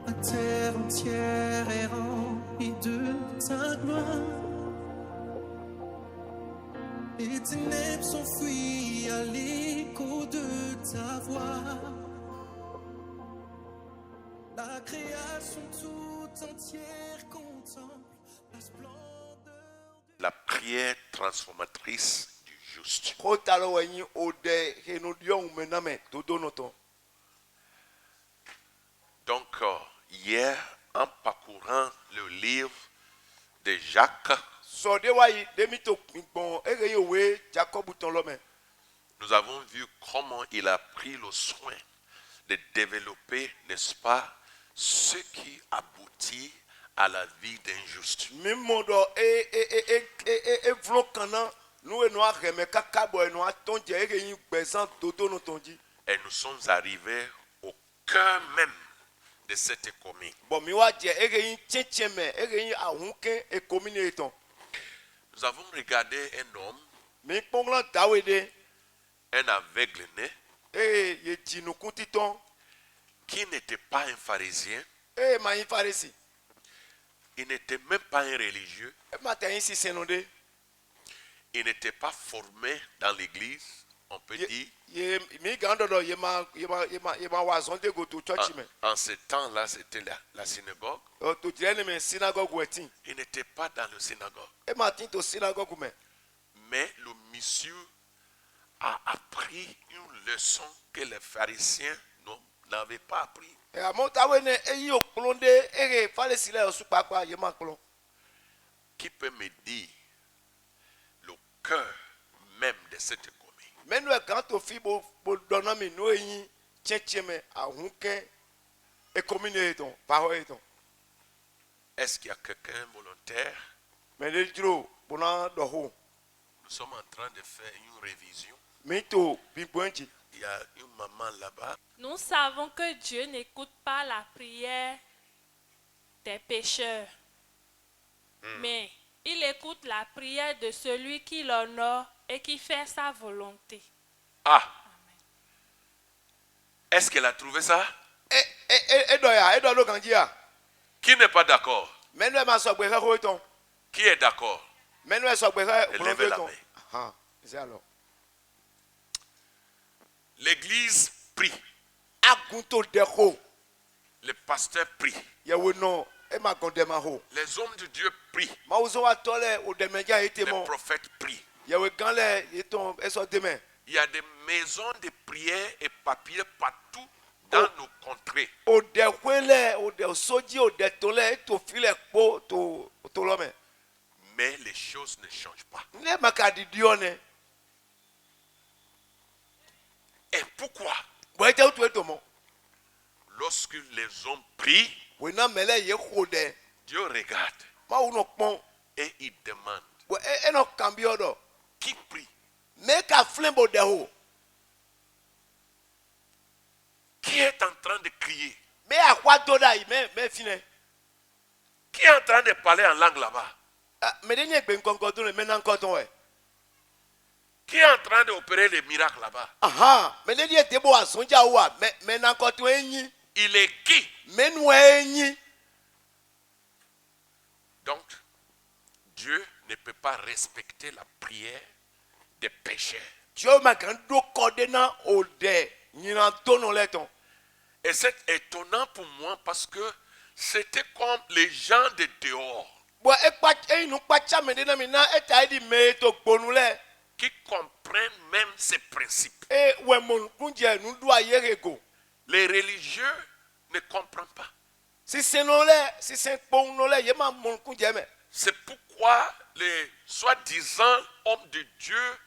La terre entière est remplie de ta gloire. Les ténèbres s'enfuient à l'écho de ta voix. La création tout entière contemple la splendeur de... La prière transformatrice du juste. Donc, hier, en parcourant le livre de Jacques, nous avons vu comment il a pris le soin de développer, n'est-ce pas, ce qui aboutit à la vie d'un juste. Et nous sommes arrivés au cœur même de cette économie. Nous avons regardé un homme, un aveugle-né, qui n'était pas un pharisien, il n'était même pas un religieux, il n'était pas formé dans l'église, on peut dire. En ce temps-là, c'était la synagogue. Il n'était pas dans le synagogue. Mais le monsieur a appris une leçon que les pharisiens n'avaient pas appris. Qui peut me dire le cœur même de cette économie? Est-ce qu'il y a quelqu'un volontaire? Nous sommes en train de faire une révision. Il y a une maman là-bas. Nous savons que Dieu n'écoute pas la prière des pécheurs, mais il écoute la prière de celui qui l'honore et qui fait sa volonté. Ah! Est-ce qu'elle a trouvé ça? Qui n'est pas d'accord? Qui est d'accord? Levez la main. L'église prie. Le pasteur prie. Les hommes de Dieu prient. Les prophètes prient. Il y a des maisons de prière et papier partout dans nos contrées. Mais les choses ne changent pas. Et pourquoi? Lorsque les hommes prient, Dieu regarde et il demande qui prie. Qui est en train de crier? Qui est en train de parler en langue là-bas? Qui est en train d'opérer les miracles là-bas? Il est qui? Donc, Dieu ne peut pas respecter la prière des pécheurs. Et c'est étonnant pour moi parce que c'était comme les gens de dehors qui comprennent même ces principes. Les religieux ne comprennent pas. C'est pourquoi les soi-disant hommes de Dieu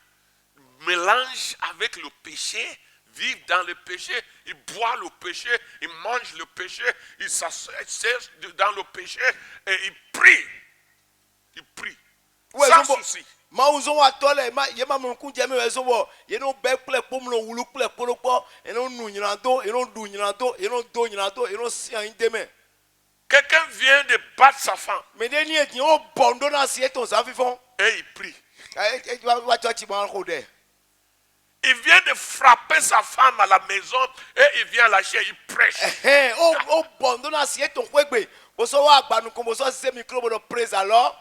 mélangent avec le péché, vivent dans le péché, ils boivent le péché, ils mangent le péché, ils s'asseyent dans le péché et ils prient. Ils prient. Sans souci. Quelqu'un vient de battre sa femme et il prie. Il vient de frapper sa femme à la maison et il vient lâcher, il prêche. bo bondo na sie ton kwegbe. Bo so wa agba nu ko bo so se micro bo praise alors.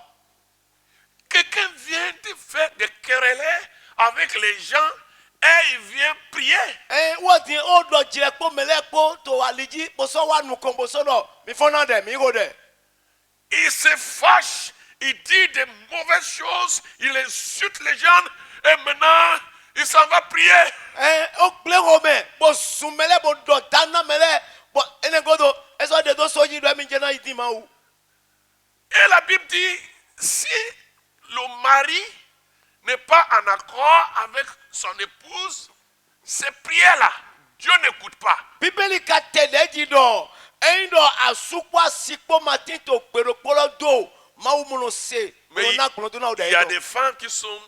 Quelqu'un vient de faire des querelles avec les gens et il vient prier. Wo din o do jire po mele po to wa liji bo so wa nu ko bo so no mi fona de mi go de. Il se fâche, il dit des mauvaises choses, il insulte les gens et maintenant il s'en va prier. O ple ho me bo sumele bo do dana mele bo ene godo eso de do so yi do mi je na idi ma wu. Et la Bible dit, si le mari n'est pas en accord avec son épouse, ces prières-là, Dieu n'écoute pas. Bíbélì ka tẹ̀lé di dọ̀ ẹ̀yin dọ̀ àsopọ̀ àsìkò màtí tó gbèrò kpọ́lọ́ do máa wù múlò se Mais múlò náà kúlọ̀ tó náà il dẹ̀ y a yìí des dọ̀. femmes qui sont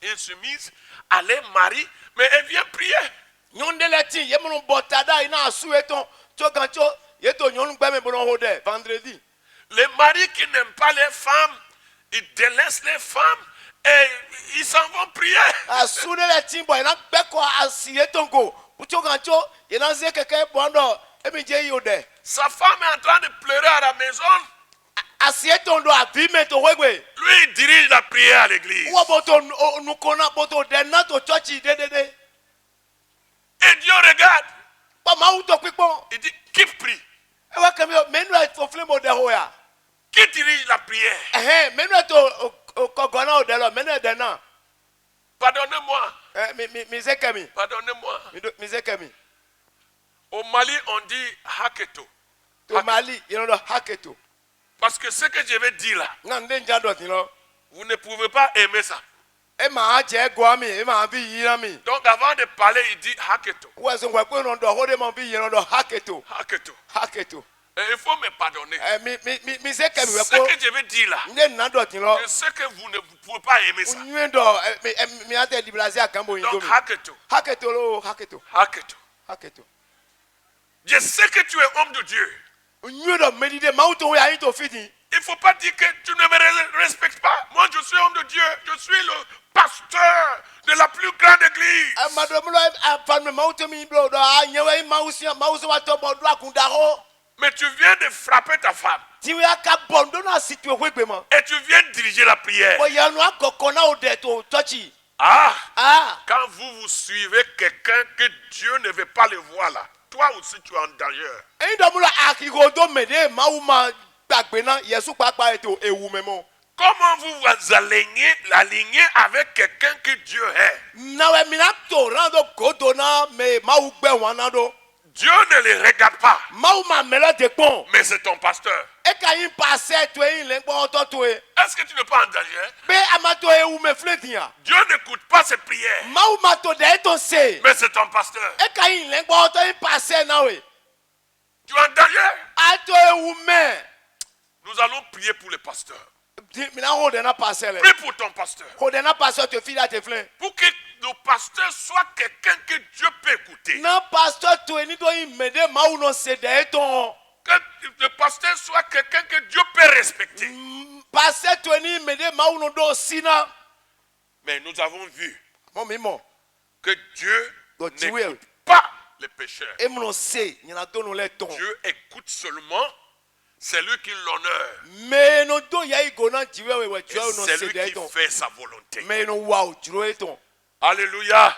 insoumises à leur mari, mais elles viennent prier. Nyɔnudɛlɛ tí yé múlò bọ̀ tada yìí náà àsú yé tó gan tó yé tó nyɔnu gbẹ́mẹ̀ bọ̀ hó dẹ̀ vendredi. Les maris qui n'aiment pas les femmes, ils délaissent les femmes et ils s'en vont prier. Àsú dɛlɛ tí bọ̀ yìí náà gbẹ́kọ̀ àsì yé tó ngo tó gan tó yé náà zé kẹ̀kẹ́ bọ̀ dọ̀ émi jẹ́ yìí o dẹ̀. Sa femme est en train de pleurer à la maison. Àsì yé tó ń dọ̀ àbí mẹ́ tó wégbé. Lui, il dirige la prière à l'église. Wọ́n bọ̀ tó nukona bọ̀ tó dẹ̀ náà tó chọ́ọ̀chì dédédé. Et Dieu regarde. Bọ̀ máa wù tó pípọ́n. Il dit, qui prie? Ẹ wá kẹ́mi o mẹ́nu ẹ̀ tó fílẹ̀ mọ̀ dẹ̀ hó ya. Qui dirige la prière? Mẹ́nu ẹ̀ tó kọ̀gọ́ náà ò dẹ̀ lọ mẹ́nu ẹ̀ dẹ̀ náà. Pardonnez-moi. Mi ṣe kẹ́mi. Pardonnez-moi. Mi ṣe kẹ́mi. Au Mali, on dit haketo. To Mali yẹn lọ haketo. Parce que ce que je vais dire là, Nga n den ja dọ̀tí lọ. vous ne pouvez pas aimer ça. E máa jẹ́ gọ́ mi, e máa fi yíra mi. Donc avant de parler, il dit haketo. Wọ́n ẹ̀sùn wẹ̀ pé ìrọ̀ dọ̀ ó dé máa fi yíra dọ̀ haketo. Haketo. Haketo. Et il faut me pardonner. Mi ṣe kẹ́mi wẹ̀ Ce pé que je vais dire là, n den na dọ̀tí lọ. je sais que vous ne pouvez pas aimer ça. Nyúwé dọ̀ mi á tẹ̀ dibilasi àkànbó yín Donc gómi. haketo. Haketo ló haketo. Haketo. Haketo. Je sais que tu es homme de Dieu. Nyúwé dọ̀ médìdé máa ń tó wẹ̀ ayé tó fìdí. Il ne faut pas dire que tu ne me respectes pas. Moi, je suis homme de Dieu. Je suis le pasteur de la plus grande église. Madomlo àfààní máa ń tó mi bọ̀ dọ̀ àyẹ̀wò máa ń sọ wá tó bọ̀ dọ̀ àkùndàrọ̀. Mais tu viens de frapper ta femme. Tiwé aka bọ̀ ndó náà sì tu ìwé gbé mọ́. Et tu viens diriger la prière. Oyanu akọkọ náà ò dẹ̀ tó tọ́chì. Ah, quand vous suivez quelqu'un que Dieu ne veut pas le voir là, toi aussi tu es en danger. Ẹyin dọ̀ múlò àkìkòdó mèdè máa wù máa gbàgbé náà Yẹ̀sù pàápàá ètò ewu mẹ́mọ́. Comment vous vous alignez avec quelqu'un que Dieu est? Nàwẹ̀ mìíràn tó rándó gòdò náà mẹ máa wù gbẹ̀ wọn náà dó. Dieu ne le regarde pas, Máa wù máa mẹ́lẹ̀ dé pọ̀n. mais c'est ton pasteur. Ẹ kà yín pàṣẹ tó yín lẹ́ gbọ́ ọtọ́ tó yẹ. Est-ce que tu n'es pas en danger? Bẹ́ a máa tó ewu mẹ́ filẹ̀ tìyàn. Dieu n'écoute pas ses prières, Máa wù máa tó dẹ̀ tó ṣe. mais c'est ton pasteur. Ẹ kà yín lẹ́ gbọ́ ọtọ́ yín pàṣẹ náà wẹ̀. Tu es en danger? A tó ewu mẹ́. Nous allons prier pour le pasteur. Mìíràn hó dẹ̀ náà pàṣẹ lẹ̀. Prie pour ton pasteur. Hó dẹ̀ náà pàṣẹ tó fi dà tẹ̀ filẹ̀. Pour que le pasteur soit quelqu'un que Dieu peut écouter. Na pasteur tó yẹ nítorí yín mèdè máa wù náà ṣe dẹ̀ tó. Que le pasteur soit quelqu'un que Dieu peut respecter. Pasteur tó yẹ ní mèdè máa wù náà dó sí náà. Mais nous avons vu Mọ̀ mi mọ̀. que Dieu Donc, tu es- n'écoute pas les pécheurs. E múnà ṣe yìnyín tó nù lẹ̀ tán. Dieu écoute seulement celui qui l'honore. Mẹ́nu tó yẹ ìgò náà jìwé wẹ̀wẹ̀ Et jùlọ náà ṣe celui dẹ̀ qui tán. fait sa volonté. Mẹ́nu wà ó jùlọ yẹ tán. Alléluia.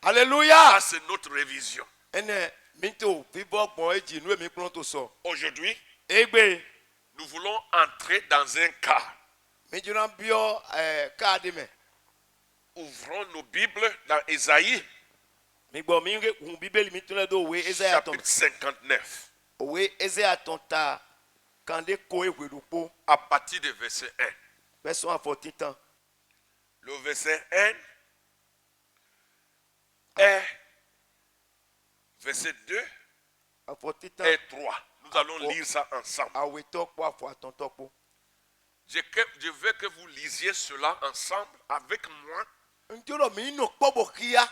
Alléluia. Ça, c'est notre révision. Ẹnẹ mi tó bíbọ̀ gbọ̀n èjì inú èmi kúrò tó sọ. Aujourd'hui, Egbe nous voulons entrer dans un cas. mi jùlọ bíọ́ káàdì mẹ́. Ouvrons nos Bibles dans Ésaïe, Mi gbọ́ mi ń hun bíbélì mi tún lẹ́ dó òwe Ésáyà tán. chapitre 59, Òwe Ésáyà tán ta kàndé kó ìwédùpọ̀. à partir du verset 1. Verset àfọ̀tí tán. Le verset 1 est verset 2 Àfọ̀tí tán. et 3. Nous allons lire ça ensemble. Àwètọ́pọ̀ àfọ̀ àtọ̀ntọ́pọ̀. Je veux que vous lisiez cela ensemble avec moi. Ntọ́rọ̀ mi nù kpọ́bọ̀ kíá.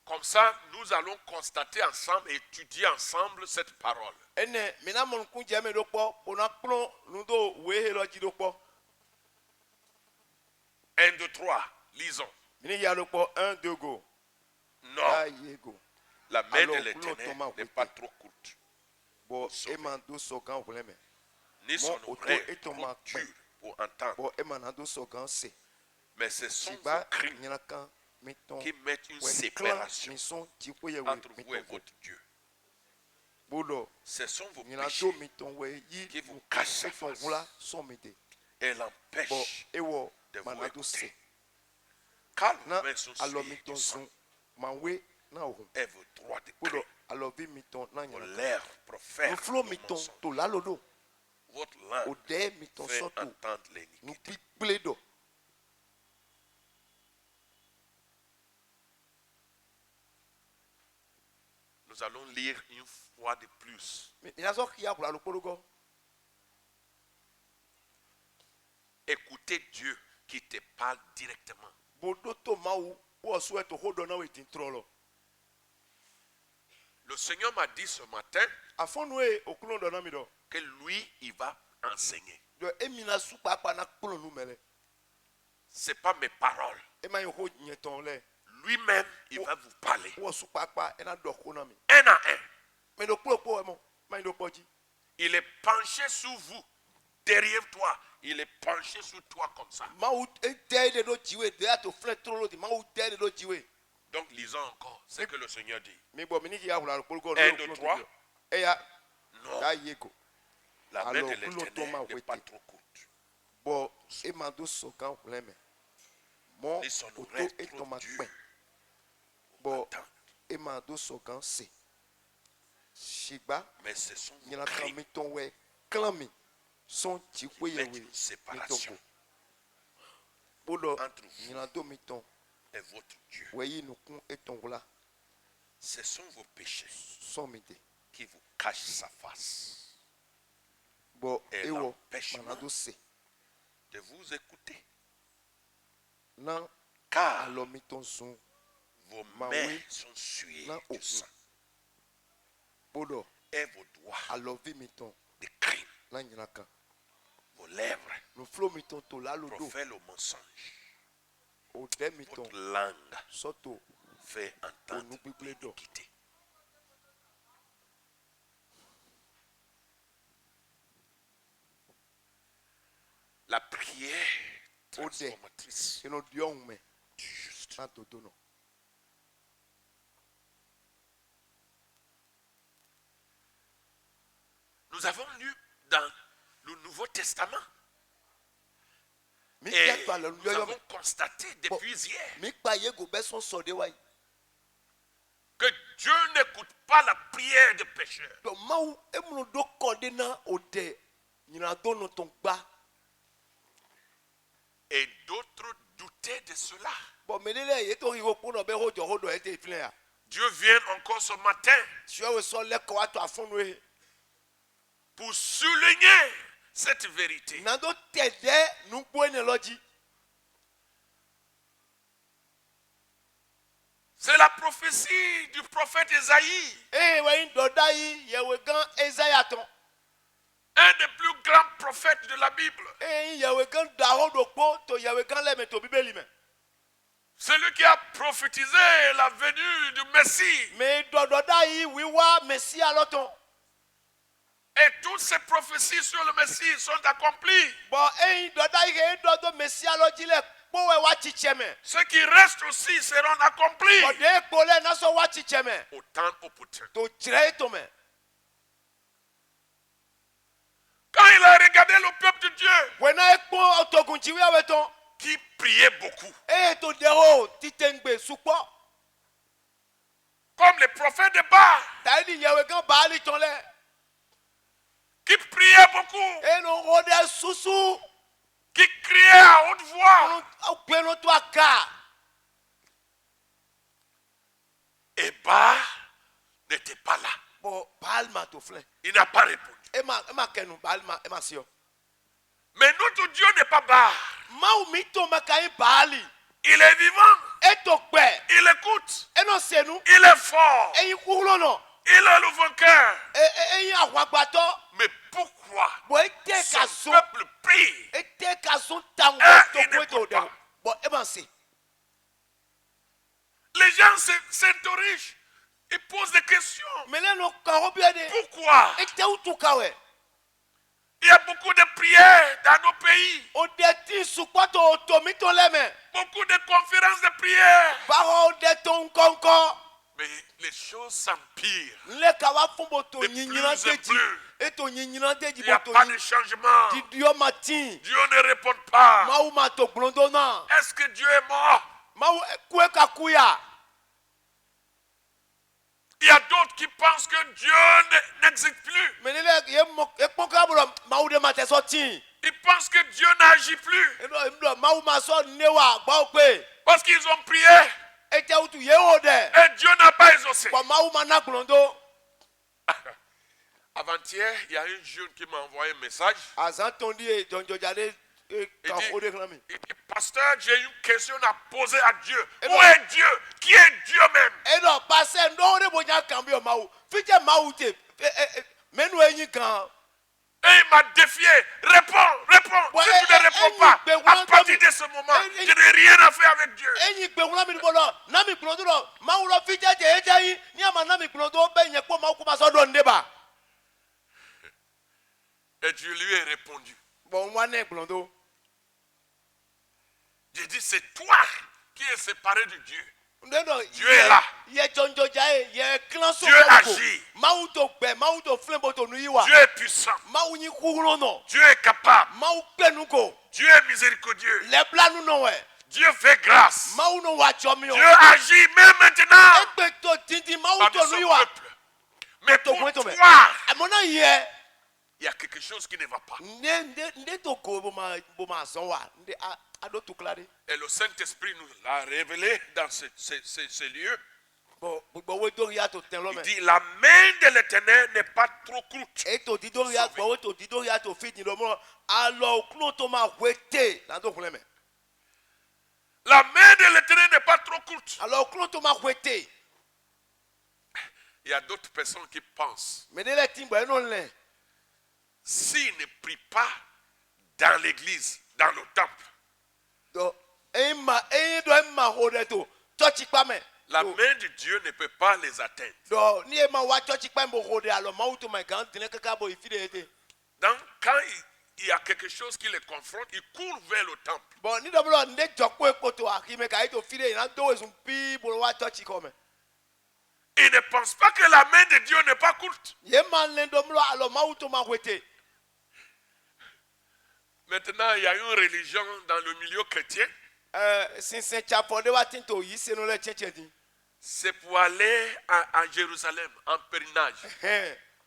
Comme ça, nous allons constater ensemble et étudier ensemble cette parole. Ẹnẹ mina mọ̀ nkún jẹ́ mi ló pọ̀ kóná kplọ́ nudo wéhe lọ jí ló pọ̀. 1, 2, 3. Lisons. Mi ní ya ló pọ̀ 1 2 go. Non. Aïe go. La main Alors, de l'Éternel n'est pas trop courte, Bon, sauver. Emando Sogan Wuleme. ni son Mon auto oreille est en trop ma dure pour entendre. Bon, Emanando Sogan c'est. Mais ce sont Siba vos crimes Nyanakan Meton. qui mettent une Ouais, séparation Mison Tipoye entre vous et Meton. votre Dieu. Bolo. Ce sont vos Nyanato péchés Meton we yi. qui vous cachent sa Meton face Wula son mete. et Bon, l'empêchent Ewo de vous Manado c'est. écouter. Car vos Na mains sont alors souillées Meton du sang Zon. Manwe na orum. et vos droits de Bolo. cri. Alors vi Meton na Vos Nyanakan. lèvres Le profèrent flow le Meton mensonge. to lalodo. Votre langue Ode Meton fait soto. entendre Nous l'iniquité. pipledo. Nous allons lire une fois de plus. Mais il y a ça qui a pour la logo. Écoutez Dieu qui te parle directement. Bodo to mau ou souhaite hodona wetin trolo. Le Seigneur m'a dit ce matin Afon nous okulo dona mi do. que lui, il va enseigner. Do emina su papa na kulo nu mele. Ce n'est pas mes paroles. E ma yo nyeton le. Lui-même, il va vous parler. Ou su papa e na do kona mi. Un à un. Mais do kulo po e mo. Ma do poji. Il est penché sur vous, derrière toi. Il est penché sur toi comme ça. Ma ou e te de do jiwe de ato fle trolo di ma ou te de do jiwe. Donc, lisons encore ce que le Seigneur dit. Mi bo miniki ya pour la logo. 1, 2, 3. E ya Non, da yeko. la main Alors, de nous l'Éternel tombons n'est à pas côté. trop courte. Bon, e ma do sokan leme. Mon Ni son auto oreille est trop en ma dure. main. Bon, Attends. e ma do sokan se. Shiba Mais ce sont vos nyana kan crimes mi ton we klami son ti qui we ye mettent we une séparation bodo entre vous nyana do mi ton et votre Dieu. we yi nu kun eton wula Ce sont vos péchés son mi de qui vous cachent sa face bo et ewo l'empêchement manado se de vous écouter. nan Car alo mi ton sun vos Ma mains oui. sont souillées Non, du oh. sang bodo et vos doigts alo vi mi ton de crime. na nyana kan Vos lèvres no flo mi ton to la lo do profèrent le mensonge. o de mi ton Votre langue soto fait entendre nous peuple d'or. l'iniquité. La prière transformatrice eno dion me du juste. na to no Nous avons lu dans le Nouveau Testament mi et ya to alo nous yo yo avons constaté depuis hier mi pa ye go be son so de wa que Dieu n'écoute pas la prière des pécheurs. do mau emunu do kode na o de nyina do no ton gba Et d'autres doutaient de cela. bon melele ye to riwo po no be hojo e te ifle ya Dieu vient encore ce matin si o so le ko ato afonu e pour souligner cette vérité. na do tede nu po ene loji C'est la prophétie du prophète Ésaïe, we ndo dai ye we gan Isaiah ton un des plus grands prophètes de la Bible. ye we gan da hodo po to ye we gan le me to bibeli me Celui qui a prophétisé la venue du Messie. me do dai wi wa Messia loton Et toutes ces prophéties sur le Messie sont accomplies. bon do dai do Messia loji le po we wa chicheme Ceux qui restent aussi seront accomplis bo de ko le na so wa chicheme au temps opportun. to chire to me Quand il a regardé le peuple de Dieu wena ekpo otogun chiwi aweton qui priait beaucoup, to dero titengbe supo comme les prophètes de Baal, taidi yewe gan baali ton le qui priaient beaucoup, no rode susu qui criaient à haute voix. o peno to aka Et Baal n'était pas là. bo baal ma to fle Il n'a pas répondu. e ma kenu baal ma sio Mais notre Dieu n'est pas Baal. ma o mi to ma kai baali Il est vivant. to gbe Il écoute. no senu Il est fort. yin kulo no Il est le vainqueur. yin awagbato Mais pourquoi bo ete ka son so peuple prie ete ka so tango to il ko n'écoute to de pas. bo e ma se Les gens s'interrogent. Il pose des questions. Mele no karo biade. Pourquoi? Ete utu kawe. Il y a beaucoup de prières dans nos pays. Odeti sukwato otomito leme. Beaucoup de conférences de prières. Baro odeton konko. Mais les choses s'empirent. Le kawa fumbo to De nyinyina plus en deji. plus. Eto nyinyina deji Il n'y a boto pas de changement. di dio matin. Dieu ne répond pas. Mau mato blondona. Est-ce que Dieu est mort? Mau kwe kakuya. Il y a d'autres qui pensent que Dieu n'existe plus. Menele ye ponka bolo mau de mate sorti. Ils pensent que Dieu n'agit plus. Endo mau maso newa gba okwe. Parce qu'ils ont prié Ete utu ye ode. et Dieu n'a pas exaucé. Kwa mau mana blondo. Avant-hier, il y a un jeune qui m'a envoyé un message. Azantondi e donjo jade Il kafode klami. dit, pasteur, j'ai une question à poser à Dieu. Et Où non. est Dieu? Qui est Dieu même? Eno passe ndo re bonya kambio mau. Fije mau te. Menu enyi kan. Et il m'a défié. Réponds. Ouais, Si tu ne réponds pas, à partir de ce moment, je n'ai rien à faire avec Dieu. Enyi gbe wona mi bolo. Na mi blondo do. Mau lo fije je ejayi. Ni ama na mi blondo be yen po mau kuma so do ndeba. Et Dieu lui a répondu. Bon wane blondo. J'ai dit, c'est toi qui es séparé de Dieu. Dieu est là. Ye jonjo jae, ye clan so. Dieu agit. Mau to gbe, mau to flembo to nuiwa. Dieu est puissant. Mau nyi kuhulo no. Dieu est capable. Mau penuko. Dieu est miséricordieux. Le planu no we. Dieu fait grâce. Mau no wa chomio. Dieu agit même maintenant Egbe to tindi mau parmi to son nuiwa. peuple. Mais To pour to me. toi, Amona ye. il y a quelque chose qui ne va pas. Nde to ko bo ma son wa. Nde ado to klare. Et le Saint-Esprit nous l'a révélé dans ce lieu. Bon we do ya to ten lo Il me. dit, la main de l'Éternel n'est pas trop courte. E to dido ya gbo we to dido ya to fit ni lo mo. Alo klo to ma wete. Na do problème. La main de l'Éternel n'est pas trop courte. Alors klo to ma wete. Il y a d'autres personnes qui pensent, Me de le timbo e no le. s'ils ne prient pas dans l'église, dans le temple, Do emma hode to. Church pa me. la main de Dieu ne peut pas les atteindre. Do ni emma wa church pa mo hode alo ma uto my kan tene kaka bo ifide ete. Donc, quand il y a quelque chose qui les confronte, ils courent vers le temple. Bon ni do blo nde joko epo to akime ka ito fide na do ezun pi bo wa church ko me. Ils ne pensent pas que la main de Dieu n'est pas courte. Ye man le do blo alo ma uto ma wete. Maintenant, il y a une religion dans le milieu chrétien. Since chapo de wa tinto yi se no le cheche din. C'est pour aller à Jérusalem en pèlerinage.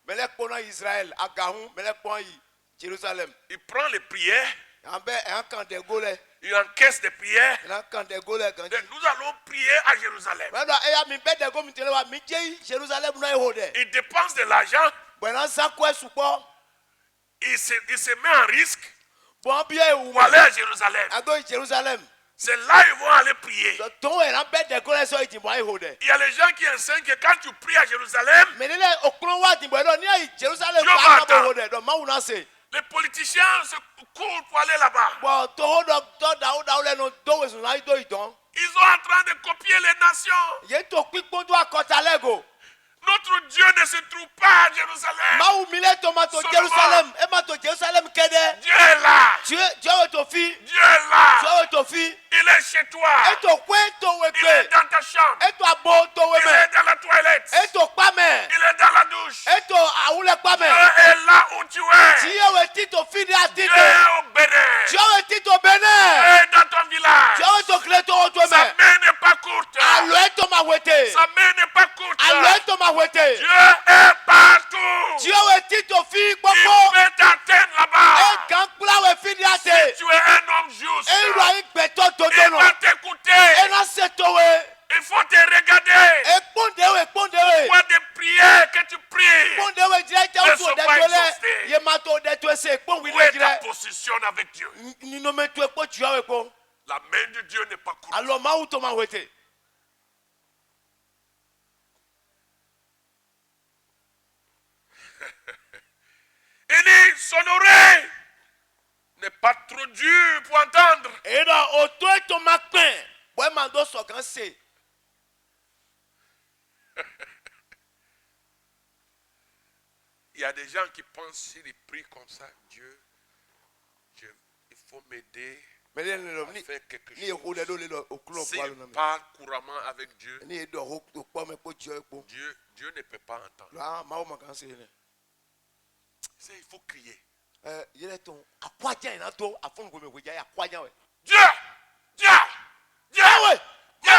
Me le pona Israël agahun me le pon yi Jérusalem. Il prend les prières, Ambe en kan de gole. il encaisse des prières. En kan de gole kan. Et nous allons prier à Jérusalem. Me do e mi be de go mi tele wa mi je Jérusalem no e hode. Il dépense de l'argent, Bon san ko supo. il se met en risque Bon bien ou pour aller à Jérusalem. ado Jérusalem. C'est là ils vont aller prier. Ton e na be de gole so iti mo e hode. Il y a les gens qui enseignent que quand tu pries à Jérusalem, Me le okron wa ti bo do ni Jérusalem Dieu pa va bo hode do ma una se. les politiciens se courent pour aller là-bas. Bon to hodo to da le no do we sun na do idon. Ils sont en train de copier les nations. Ye to pipo do akota lego. Notre Dieu ne se trouve pas à Jérusalem. Ma ou mile tomato Solomon. Jérusalem. E ma to Jérusalem kede. Dieu est là. Dieu est to fi. Dieu est là. Dieu est to fi. Il est chez toi. E to kwe to we Il est pe. dans ta chambre. E to abo to we Il me. est dans la toilette. E to pa me. Il est dans la douche. E to awule pa me. Dieu est là où tu es. Dieu est tito fi de Dieu atite. est au Bénin. Dieu est tito bene. Dieu est dans ton village. Dieu est to kle to to Sa me. main n'est pas courte. Alo e to ma wete. Sa main n'est pas courte. Alo e to ma wete. Dieu est partout. Dieu est tito fi Il gbogbo. peut t'atteindre E là-bas. kan kula we fi de Si ate. tu es un homme juste, E ro ayi gbeto to il no. va t'écouter. E na se to we. Il faut te regarder. E ponde we ponde we. Quoi de prières que tu pries. Ponde we dire te o to de pas to le. exhaustés. Ye ma to de to se pon wi Où le est ta dire. position avec Dieu? Ni no me to e po Dieu we po. La main de Dieu n'est pas courte. Alors ma ou to ma wete. Il dit, son oreille n'est pas trop dure pour entendre. Et là, au to e to ma pen. Boy ma do so kan se. Il y a des gens qui pensent s'ils prient comme ça, Dieu, il faut m'aider à faire quelque chose. S'il parle couramment avec Dieu, Dieu ne peut pas entendre. Il faut crier. Dieu! Dieu! Dieu! Dieu!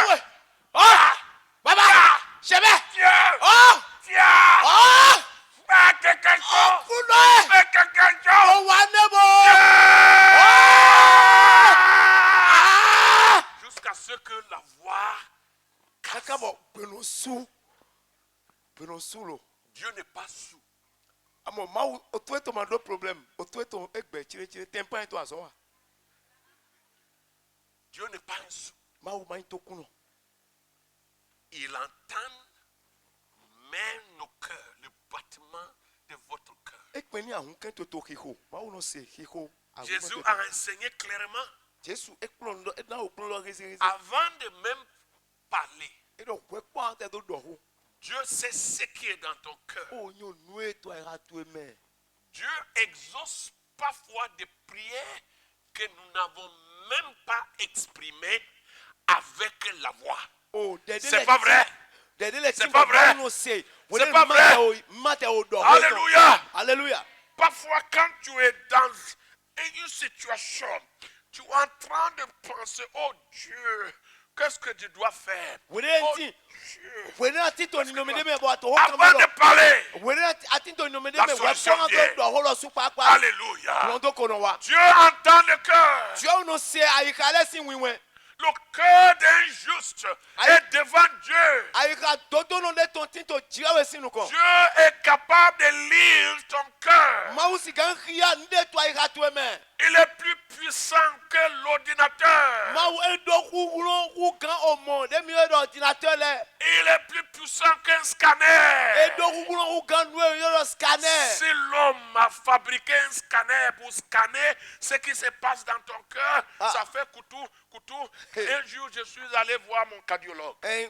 Baba! Chebe! Dieu! Oh! Dieu! Oh! Fais quelque chose! Kuno! Fais quelque chose! Owanebo! Jusqu'à ce que la voix casse. Dieu n'est pas sourd. Dieu n'est pas un sourd. Il entend même nos cœurs, le battement de votre cœur. Jésus a enseigné clairement, avant de même parler, Dieu sait ce qui est dans ton cœur. Dieu exauce parfois des prières que nous n'avons même pas exprimées avec la voix. C'est pas vrai. C'est pas vrai. C'est pas vrai. Alléluia. Alléluia. Parfois, quand tu es dans une situation, tu es en train de penser, oh Dieu, qu'est-ce que tu dois faire? Oh Dieu. Avant de parler, la solution vient. Alléluia. Dieu entend le cœur. Le cœur d'un juste est devant Dieu. Dieu est capable de lire ton cœur. Il est plus puissant que l'ordinateur. Il est plus puissant qu'un scanner. Si l'homme a fabriqué un scanner pour scanner ce qui se passe dans ton cœur, ça fait coutou. Un jour, je suis allé voir mon cardiologue. Et le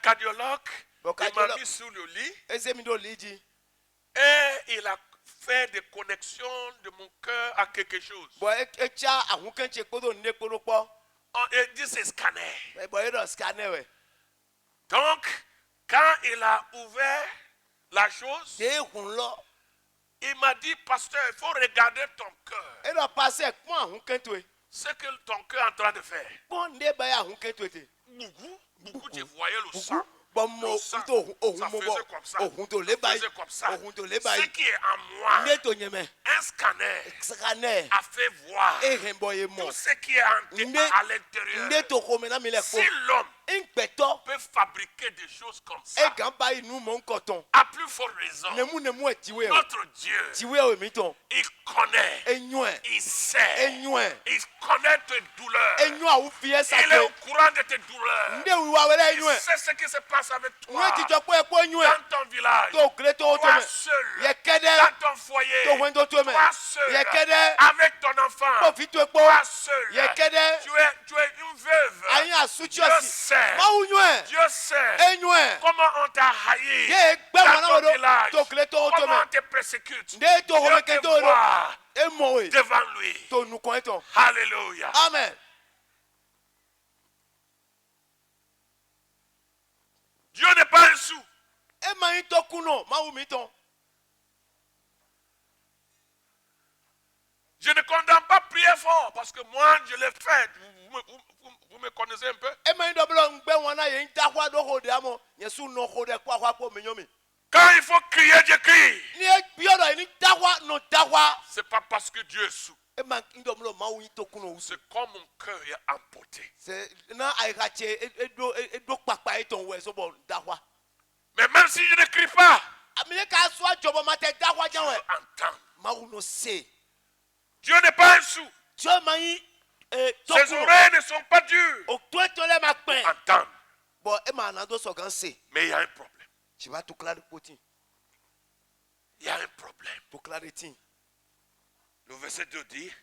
cardiologue, il m'a mis sur le lit et il a fait des connexions de mon cœur à quelque chose. Et dit c'est scanner. Donc, quand il a ouvert la chose, il m'a dit, pasteur, il faut regarder ton cœur. Ce que ton cœur est en train de faire. Beaucoup, tu voyais le sang. Le sang, ça faisait comme ça. Ça faisait comme ça. Ce qui est en moi, un scanner a fait voir tout ce qui est à l'intérieur. Si l'homme peut fabriquer des choses comme ça, à plus forte raison, notre Dieu, il connaît, il sait, il connaît tes douleurs, il est au courant de tes douleurs, il sait ce qui se passe avec toi, dans ton village, toi seul, dans ton foyer, toi seul, avec ton enfant, toi seul, tu es une veuve, Dieu sait. Dieu sait comment on t'a haï dans ton village, comment on te persécute. Dieu te voit devant lui. Alléluia. Amen. Dieu n'est pas un sou. Je ne condamne pas prier fort parce que moi je l'ai fait. Vous me connaissez un peu? Quand il faut crier, je crie. C'est pas parce que Dieu est sous. C'est comme mon cœur est emporté. Mais même si je ne crie pas, Dieu entend. Dieu n'est pas un sou. Ses oreilles ne sont pas dures. Entendre. Mais il y a un problème. Il y a un problème. Le verset 2 dit,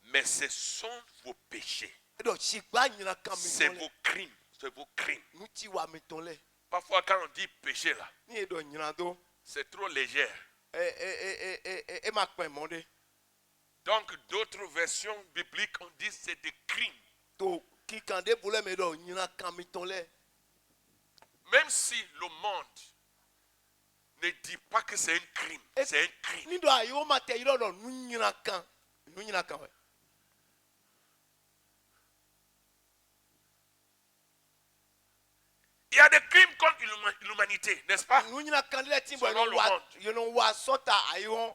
Mais ce sont vos péchés. eɖɔ tsigba nyina kan mi C'est tɔn lɛ vos crimes. C'est vos crimes. nutsi wa mi tɔn lɛ Parfois, quand on dit péché, là, ni eɖɔ nyina do c'est trop léger. e ma kpɛ mɔ de Donc, d'autres versions bibliques ont dit c'est des crimes. to kikan de bolɛ mi eɖɔ nyina kan mi tɔn lɛ Même si le monde ne dit pas que c'est un crime, c'est un crime. ni dɔ ayi wo ma tɛ yi ɖɔ nu nyina kan wɛ Il y a des crimes contre l'humanité, n'est-ce pas? nu nyina kan de lɛ ti bɔ Selon le monde. yeno wa sɔta ayi wɔn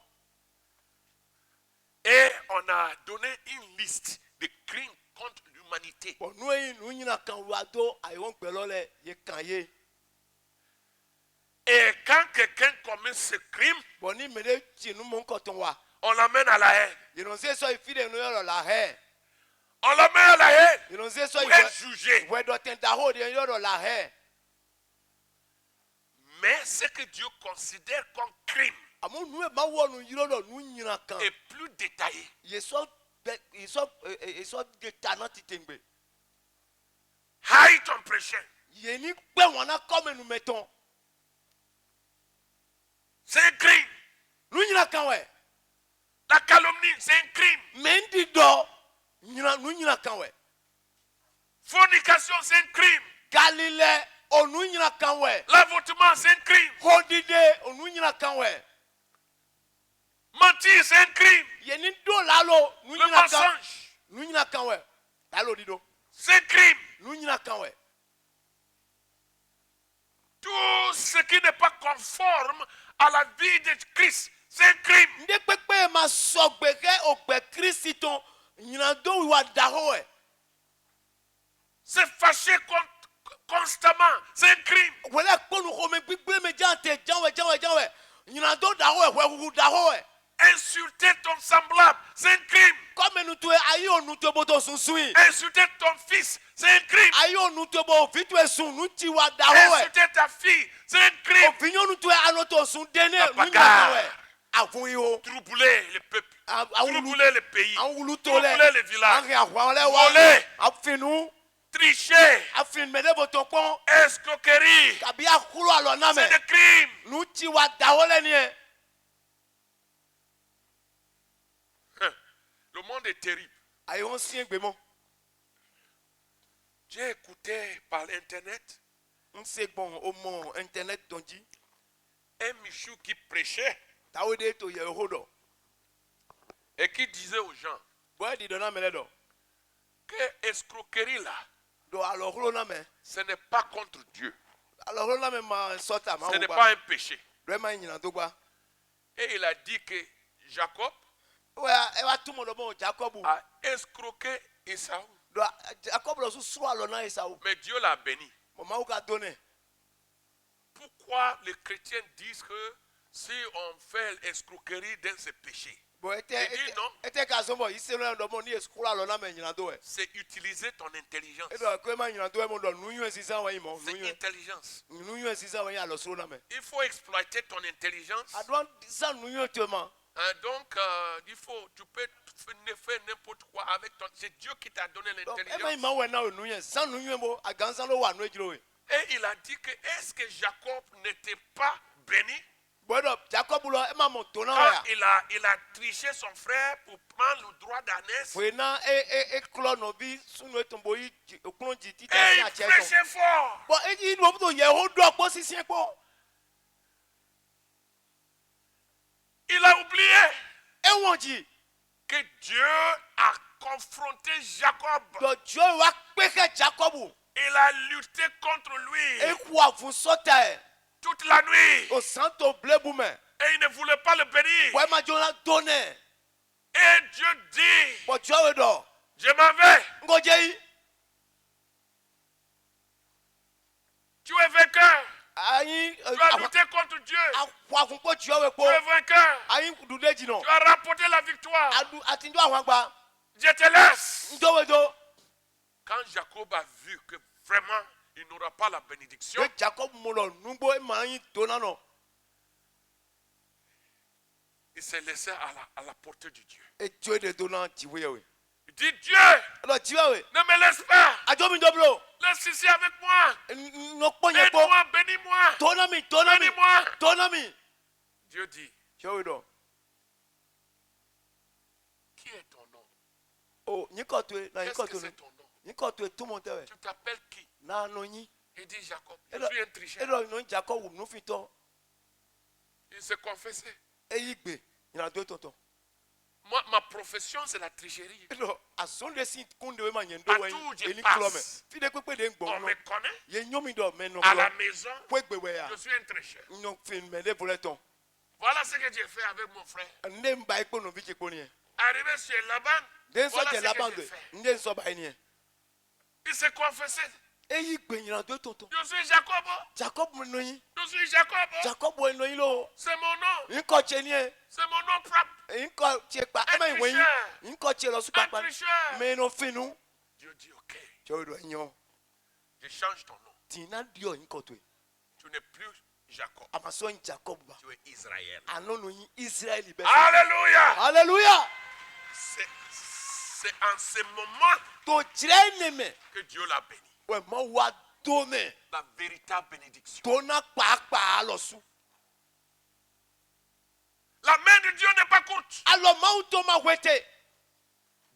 Et on a donné une liste de crimes contre l'humanité. bɔn nu yi nu nyina kan wa do ayi wɔn gbɛlɔ lɛ ye kan ye Et quand quelqu'un commet ce crime, bɔn ni mɛ de ti nu mɔ nkɔtɔn wa on l'amène à la haine. yeno se sɔ ifi de nu yɔrɔ la hɛ On l'amène à la haine yeno se sɔ pour être jugé. wɛ dɔ tɛ da ho de yɔrɔ la hɛ Mais ce que Dieu considère comme crime amu nu ye ma wɔ nu yɔrɔ dɔ nu nyina kan est plus détaillé. yesɔ de ta na ti te gbe High temperature. yeni gbɛ wɔna kɔmɛ nu mɛ tɔn C'est un crime. nu nyina kan wɛ La calomnie, c'est un crime. mɛ n di dɔ nu nyina kan wɛ Fornication, c'est un crime. gali lɛ o nu nyina kan wɛ L'avortement, c'est un crime. hodide o nu nyina kan wɛ Mentir, c'est un crime. yeni do la lo nu Le nyina kan mensonge, nu nyina kan wɛ talo di do c'est un crime. nu nyina kan wɛ Tout ce qui n'est pas conforme à la vie de Christ, c'est un crime. n de kpekpe ma sɔ gbe kɛ o gbɛ kristi tɔn nyina do wa da ho wɛ Se fâcher constamment, c'est un crime. wɛlɛ kpɔnu xɔmɛ gbigble me jan tɛ janwɛ nyina do da ho wɛ wɛwuwu da ho wɛ Insulter ton semblable, c'est un crime. kɔmɛ nuto ye ayi o nuto bo to sunsun yi Insulter ton fils, c'est un crime. ayi o nuto bo o fi to ye sun nu ti wa da ho wɛ Insulter ta fille, c'est un o crime. fi nyɔnu to ye alo to sun dene nu Papa nyina kan gars. wɛ a fun yi o Troubler le peuple, a wulu troubler le pays, an wulu to troubler lɛ le an village, kɛ a hɔn lɛ wa voler, a finu tricher, a fin mɛ ne bo to kpɔn escroquerie, kabi a kulu alɔ na c'est mɛ des crimes. nu ti wa da ho lɛ ni yɛ Le monde est terrible. ayi wɔn si gbe mɔ J'ai écouté par internet n se gbɔn o mɔ internet dɔn dzi un Michou qui prêchait tawo de to yɛ ho dɔ et qui disait aux gens bɔn di dɔ na mɛ lɛ dɔ que escroquerie là, do alɔ kolo na mɛ ce n'est pas contre Dieu. alɔ kolo na mɛ ma sɔta ma Ce wo n'est gba pas un péché. lɔ ma nyina do gba Et il a dit que Jacob wɛ ɛ wa tumɔ dɔ mɔ jacob a escroqué Esaü. do jacob lɔ susu alɔ na esawu Mais Dieu l'a béni. mɔmawu ka do nɛ Pourquoi les chrétiens disent que si on fait escroquerie dans ce péché, bɔn Il dit non. ɛ tɛ ka sɔn bɔ ise lɔ dɔ mɔ ni esukulu alɔ na mɛ nyina do yɛ c'est utiliser ton intelligence. e dɔ ko e ma nyina do yɛ mo dɔ nu yɛ sisan wɛ yi mɔ C'est nu yɛ intelligence. sisan wɛ yi alɔ soro na mɛ Il faut exploiter ton intelligence. a dɔn sisan nu yɛ to ma Donc, tu peux faire n'importe quoi avec ton... C'est Dieu qui t'a donné donc e ma yi l'intelligence. ma wɛ na o nu yɛ sisan nu yɛ mo a gansan lo wa nu yɛ jiro ye Et il a dit que est-ce que Jacob n'était pas béni bɔn dɔ jacob lɔ e ma mɔ to na quand wɛ ya il a triché son frère pour prendre le droit d'ânesse. foyi na e kulɔ nɔbi sunu etombo yi okun ji ti Et tɛ si il a cɛ sɔn prêchait fort. bɔn e yi nu to yɛ o dɔ kpɔ sisi kpɔ Il a oublié e wɔn ji que Dieu a confronté Jacob. dɔ jɔ wa kpe kɛ jacob Il a lutté contre lui e ku avun sɔta yɛ toute la nuit. o san to bilebu mɛ Et il ne voulait pas le bénir. bɔn e ma jɔ la do nɛ Et Dieu dit, bɔn jɔ ye dɔ je m'en vais. n ko jɛ yi Tu es vainqueur. ayi Tu as lutté contre Dieu. a ku avun kpɔ jɔ ye Tu es kpɔ vainqueur. ayi dude jinɔ Tu as remporté la victoire. a ti do ahun gba Je te laisse. n to we do Quand Jacob a vu que vraiment il n'aura pas la bénédiction, e jacob mo lɔ nugbo e ma yi do na nɔ il s'est laissé à la portée de Dieu. e jo de do na tiwe ye o Dis Dieu, Alors tu vois, oui. ne me laisse pas. Adjomi doblo. Laisse ici avec moi. No ponye po. Aide-moi, bénis-moi. Tonami. Bénis-moi. Dieu dit, Tu vois, oui, donc. qui est ton nom? Oh, nikotwe, na Qu'est-ce que nikotwe. c'est ton nom? Nikotwe tout mon terre. Tu t'appelles qui? Na noni. Il dit Jacob. Je Alors- suis un tricheur. Alors non Jacob ou nous fito. Il s'est confessé. Et igbe. Il y en a deux tonton. Moi, ma profession, c'est la tricherie. Alors, à son dessin konde we ma nyendo Partout où je passe, Fi de pepe de ngbo on no. me connaît. Ye nyomi do me no. À la maison, Pwe gbe we ya. je suis un tricheur. No film me de boleton. Voilà ce que j'ai fait avec mon frère. Nde mba ikpo no biche kpo ni. Arrivé chez Laban, Den so voilà je ce la que bande. j'ai fait. Nde so ba ni. Il s'est confessé. E igbe il y en a deux tonton. Je suis Jacob. Jacob mo no yin. Je suis Jacob. Jacob wo no yin lo. C'est mon nom. Nko che ni e. C'est mon nom propre. Nko che pa e ma iwe yin. Nko che lo su Un papa. tricheur. Me no finu. Dieu dit, ok, Jo do yin. je change ton nom. Tina dio nko to. Tu n'es plus Jacob. Amaso yin Jacob ba. Tu es Israël. Anono yin Israël be. Alléluia. Alléluia. C'est en ce moment To jire ne me. que Dieu l'a béni. We ma wa do me. La véritable bénédiction. To na pa lo su. La main de Dieu n'est pas courte. Alors ma to ma wete.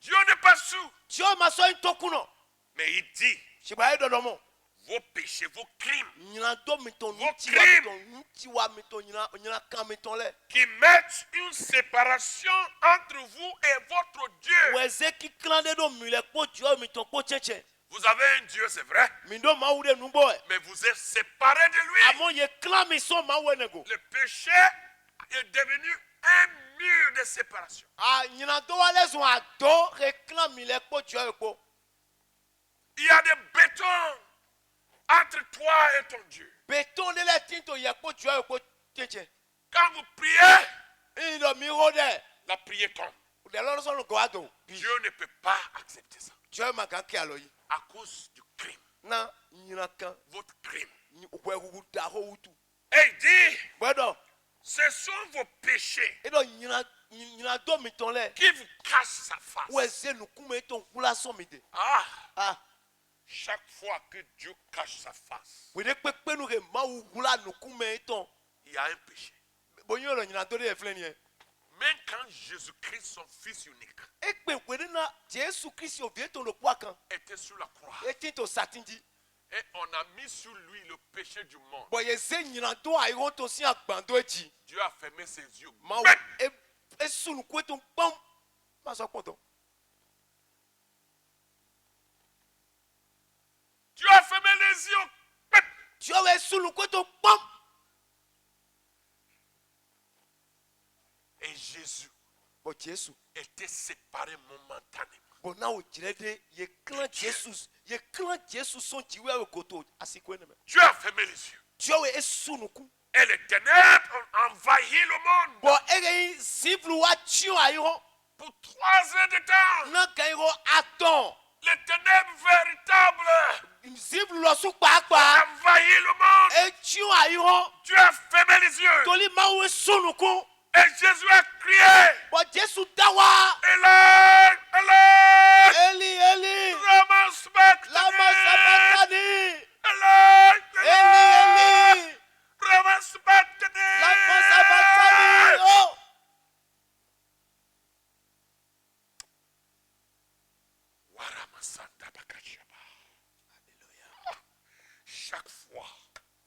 Dieu n'est pas sourd. Dieu ma so yin to kuno. Mais il dit, Shiba do do mo. vos péchés, vos crimes Nyina do mi ton Vos nti wa mi ton nti wa mi ton nyina kan mi ton le. qui mettent une séparation entre vous et votre Dieu. Weze ki klande do mi le po Dieu mi ton po cheche. Vous avez un Dieu, c'est vrai, Mi do ma wude nu boy. mais vous êtes séparés de lui. Amon ye klan mi so ma we nego. Le péché est devenu un mur de séparation. Ah nyina do wa le zo ado reclame mi le po Dieu ko. Il y a des bétons entre toi et ton Dieu. Beton de la tinto ye po Dieu ko cheche. Quand vous priez, Il do mi rode. la prière tombe. De lo so lo go ado. Dieu ne peut pas accepter ça Dieu ma kan ki alo yi. à cause du crime, Na nyina kan votre crime. ni we wu da ho wutu. Et il dit, Bodo. ce sont vos péchés E do nyina do mi ton le. qui vous cachent sa face. Weze nu kume ton kula so mi de. Ah, Ah. chaque fois que Dieu cache sa face, Wede pepe nu ke ma wu kula nu kume ton. il y a un péché. Bonyo lo nyina do de efle ni e. Même quand Jésus-Christ, son fils unique, Ekpe wede na Jesu Christ o vie ton le kwa kan. était sur la croix, E tinto satindi. et on a mis sur lui le péché du monde, Bo ye ze nyina do a iro to si agbando eji. Dieu a fermé ses yeux. Ma wu Bang! e sunu ko ton pom. Ma so pon ton. Dieu a fermé les yeux. Bang! Dieu we sunu ko ton pom. Et Jésus Bo Jesu. était séparé momentanément. Bo na o jire de ye klan Jesu son jiwe we koto asiko ne me. Dieu a fermé les yeux. Dieu we e sunu ku. Et les ténèbres ont envahi le monde Bo ere sivlu wa tio ayiro. pour 3 heures de temps. Na kan iro aton. Les ténèbres véritables Sivlu lo su pa ont envahi le monde. e tio ayiro. Dieu a fermé les yeux. Toli ma we sunu ku. Et Jésus a crié. Bo Jesu dawa. Eloi, Eloi, Eli Eli. lama sabachthani. Lama sabachthani. Eloi, Eli Eli. lama sabachthani. Lama sabachthani. Oh. Waramasanta bakachaba. Chaque fois,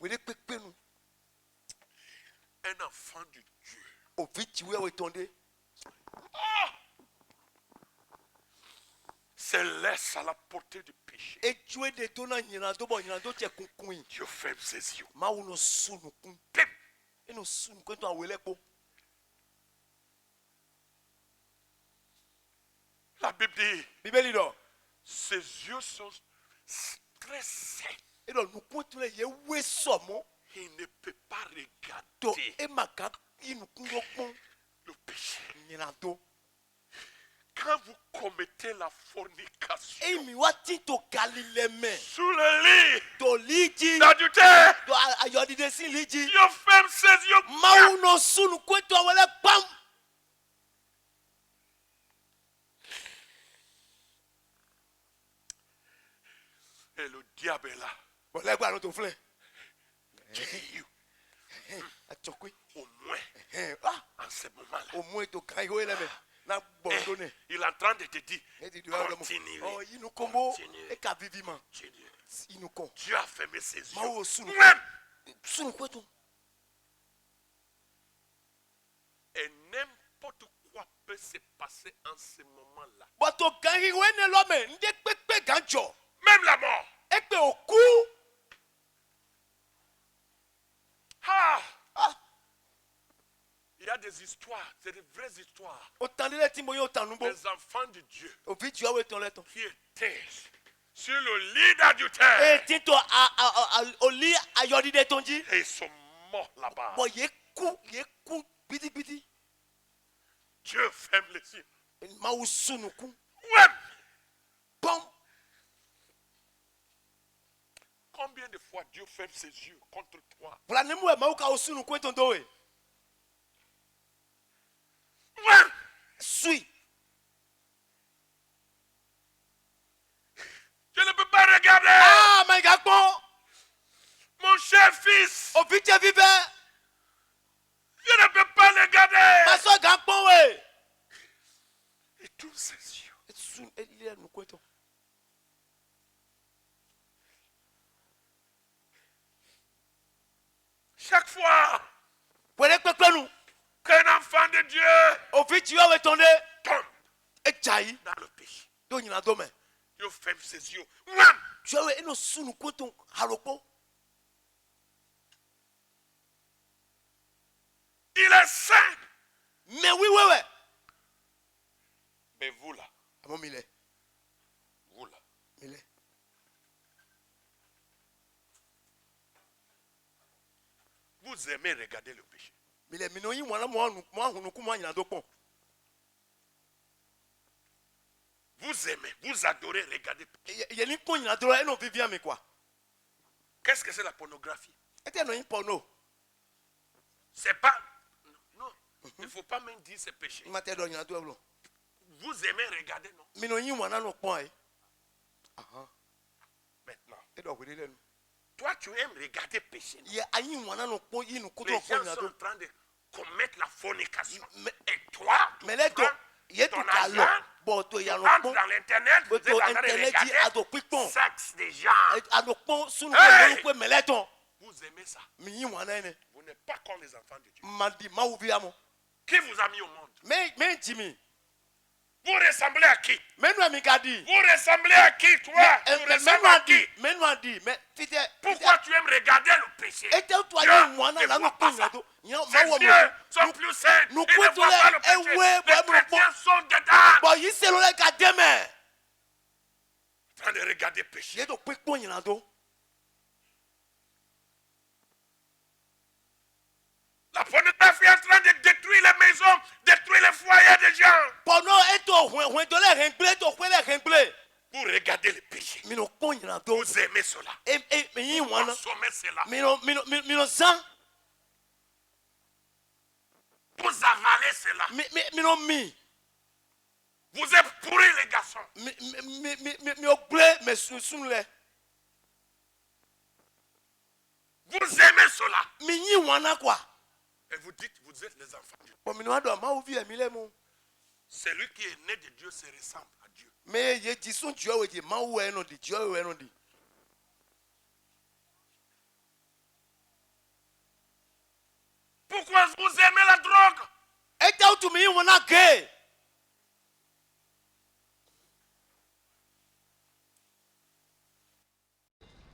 Wede pepe nu. un enfant de Dieu O viti we tonde. se laisse à la portée du péché. E jwe de dona nyina do bo nyina do che kunkun. Dieu ferme ses yeux. Ma wo no sunu kun. Pim! E no sunu ko to awele po. La Bible dit, Bibeli do. ses yeux sont très sains. E do nu kun tule ye we somo. Il ne peut pas To regarder e maka inu kun do pon le péché. nyina do. Quand vous commettez la fornication E mi wa ti to galile me. sous le lit To liji. d'adultère, To ayodi de sin liji. Dieu ferme ses yeux. Ma wo no sunu ko to awele pam. Et le diable est là. Bon, là, quoi, notre flin. Dieu, au moins, en ce moment-là, Au moins, tu as là, mais. il est en train de te dire, continue. Dieu a fermé ses yeux. Et n'importe quoi peut se passer en ce moment-là. Même la mort. Il y a des histoires, c'est des vraies histoires. Les enfants de Dieu qui étaient sur le lit d'adultère. Et ils sont morts là-bas. Dieu ferme les yeux. Ouais. Combien de fois Dieu ferme ses yeux contre toi? Ouais. Je ne peux pas regarder. Mon cher fils. Je ne peux pas le regarder. Et tous ses yeux. Chaque fois qu'un enfant de Dieu tombe dans le péché, Dieu ferme ses yeux. Il est saint. Mais oui. Mais vous là, vous aimez regarder le péché. Vous aimez, vous adorez regarder le péché. Qu'est-ce que c'est la pornographie? C'est pas... Non, il ne faut pas même dire c'est péché. Vous aimez regarder, non? Maintenant, toi tu aimes regarder péché. Les gens sont en train de commettre la fornication. Et toi, ton argent, tu rentres dans l'internet, vous êtes en train de regarder sexe des gens. Hey! Vous aimez ça. Vous n'êtes pas comme les enfants de Dieu. Qui vous a mis au monde? Vous ressemblez à qui? Vous ressemblez à qui, toi? Tu ressembles à qui? Pourquoi tu aimes regarder le péché? Dieu ne voit pas ça. Ses yeux sont plus sains. Ils ne voient pas le péché. Les chrétiens sont dedans. En train de regarder le péché. La pornographie est en train de détruire les maisons, détruire les foyers des gens. Vous regardez le péché. Vous aimez cela. Vous consommez cela. Vous avalez cela. Vous êtes pourris les garçons. Vous aimez cela. Et vous dites, vous êtes les enfants de Dieu. Celui qui est né de Dieu se ressemble à Dieu. Pourquoi vous aimez la drogue?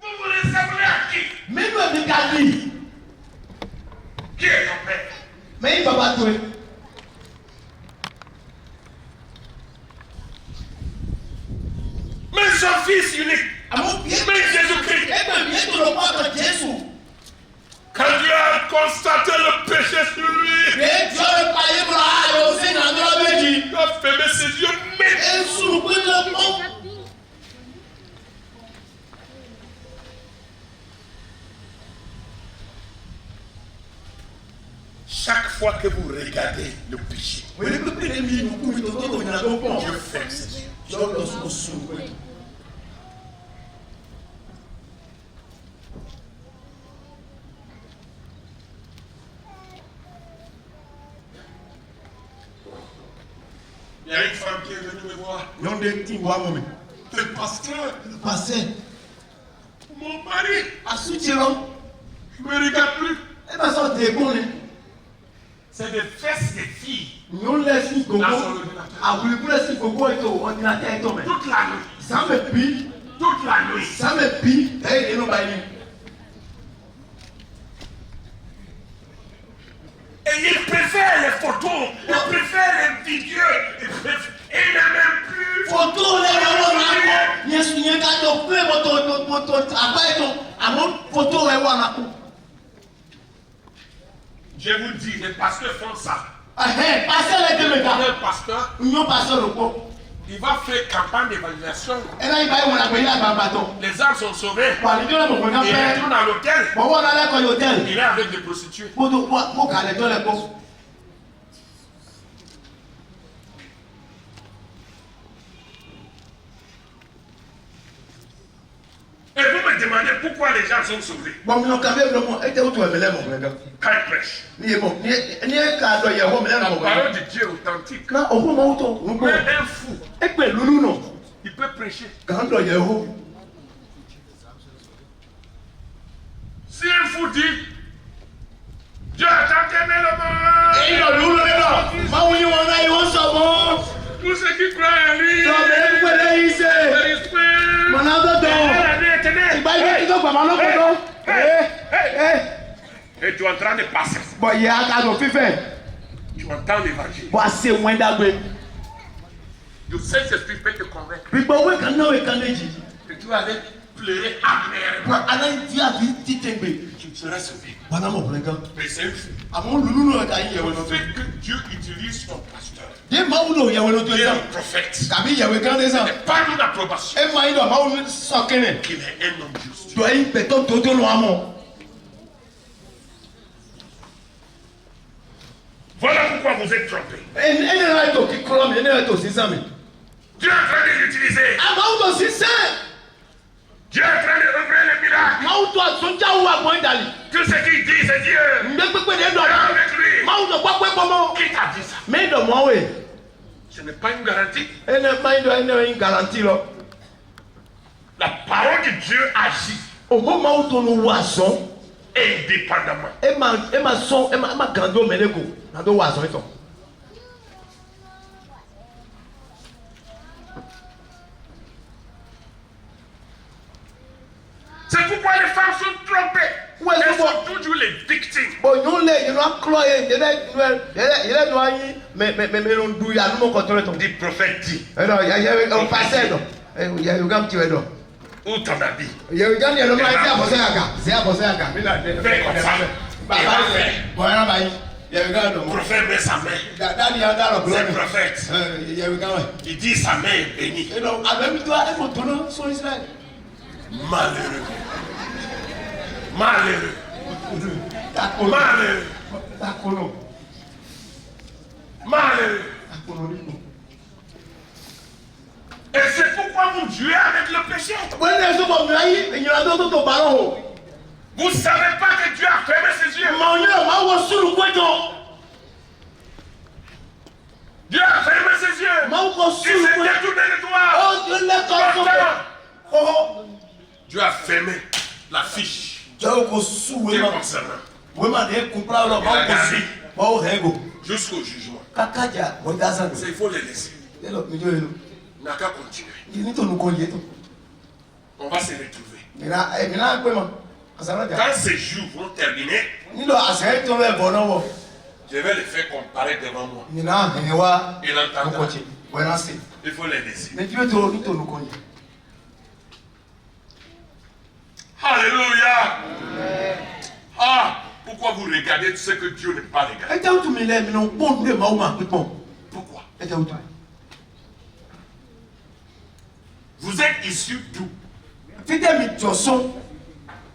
Vous vous ressemblez à qui? Qui est ton père? Mais son fils unique. Mais Jésus-Christ. Quand Dieu a constaté le péché sur lui, il a fermé ses yeux. Chaque fois que vous regardez le péché, Dieu ferme ses yeux. Yonde ti wa mo mi. Le pasteur, Passer. mon mari, Asutiro. je me regarde plus. E ba so te bon ni. C'est des fesses des filles. Nyon laisse ni gogo. Là sur l'ordinateur. A voulu pour laisser gogo et to ordinateur et to mais. Toute la nuit. Ça me pille. Toute la nuit. Ça me pille. Et no ba ni. Et il préfère les photos, il préfère les vidéos, il n'a même plus. Photo le wa na ko. Yesu nye ka to pe moto aba e to. Amo photo we wa na ko. Je vous dis, les pasteurs font ça. Eh, passer le de me ka. Un pasteur, Nyon passer le ko. il va faire campagne d'évaluation. E na iba e wona ko ya ba ba to. Les âmes sont sauvées. Wa ni do mo ko na Il pe. retourne à l'hôtel. Bo wa na le ko hotel. Il est avec des prostituées. Mo ka le do le ko. Et vous me demandez pourquoi les gens sont sauvés. Bon, mi no ka be mo e te o to e mele mo ga. Quand ils prêchent. Ni e mo ni e ka do ye ho mele La mo ga. parole de Dieu est authentique. Na o ko mo to mo ko. Mais un fou, E pe lulu no. il peut prêcher. Ka do ye ho. Si un fou dit, Dieu a tant aimé le monde. E yo lulu le no. Ma wo yi won na yi won so mo. Tous ceux qui croient en lui, To me pe le yi se. l'esprit, Mo na do do. la vie éternelle. Ba yi ti do gba ma lo ko do. Et tu es en train de passer. Bo ye aka do fife. Tu entends l'évangile. Bo ase won dagbe. Le Saint-Esprit peut te convaincre. Bi gbo we kan na we kan leji. Et tu vas aller pleurer amèrement. Bo ana ti a bi ti tegbe. Tu seras sauvé. Bana mo brenga. Mais c'est un fou. Amo lulu no ka yi ye Le we no. fait que Dieu utilise ton pasteur, Ye ma wo no ye we no to il est ya. un prophète. Kabi ye we kan de sa. n'est pas une approbation. E ma yi do ma wo so kene. Qu'il est un homme juste. Do yi pe to to lo amo. Voilà pourquoi vous êtes trompés. Ene na to ki kro mi, ene na to sisami. Dieu est en train de l'utiliser. Ama wo to sise. Dieu est en train de œuvrer les miracles. Ma wo to sonja wo agbon dali. Tout ce qu'il dit, c'est Dieu. Mbe pepe de do. Dieu est avec lui. Ma wo to pa pe pomo. Qui t'a dit ça? Me do mo we. Ce n'est pas une garantie. Ene ma do ene in garantie lo. La parole de Dieu agit O mo ma wo to no wa so. indépendamment. E ma so, e ma gando meleko. Na do wa so ito. C'est pourquoi les femmes sont trompées. Ouais, Elles c'est bon. sont toujours les victimes. Bo yon le you no klo ye ye no anyi me no du ya no mo control to. Le prophète dit, E no ye o passer no. E ye you gam ti we do. où ton habit? Ye you gam ye no ma ti abose aga. Se abose aga. Mi na de. Fais comme ça. Baba Il va ye. faire. Bo ya ba yi. Ye you gam Le do. prophète met sa main. Da ni ya da ro C'est glo. le prophète. Ye you gam. Il dit sa main est bénie. E no abemi to e mo to no so Israel. Malheureux. Malheureux. Ta ko. Malheureux. Ta ko no. Malheureux. Ta ko no ni ko. Et c'est pourquoi vous jouez avec le péché. Bo ne so bo mi ayi enyira do to ba ho. Vous ne savez pas que Dieu a fermé ses yeux. Ma onye ma wo suru kweto. Dieu a fermé ses yeux. Ma wo Il suru s'est kweto. détourné de toi. Oh, Dieu l'a Content. Oh, Dieu a fermé la fiche Dieu ko su we Dieu ma. concernant We ma de kupra lo ma ko si. Ma o hego. jusqu'au jugement. Kakaja bo da san. Il faut les laisser. Elo mi jo elo. Il n'a qu'à continuer. Ni to nu ko ye to. On va se retrouver. Mina pe ma. Asara ja. Quand ces jours vont terminer, Ni lo asara to le bo no wo. je vais les faire comparer devant moi. Mina he wa. Il entendra. Ko chi. Bueno si. Il faut les laisser. Ne Dieu to ni to nu ko ye. Alléluia. Ah, pourquoi vous regardez ce que Dieu n'est pas regardé? E ja tu mi le mi no bon de ma o ma pipon. Pourquoi? E ja tu. Vous êtes issus d'où? Fite mi joson.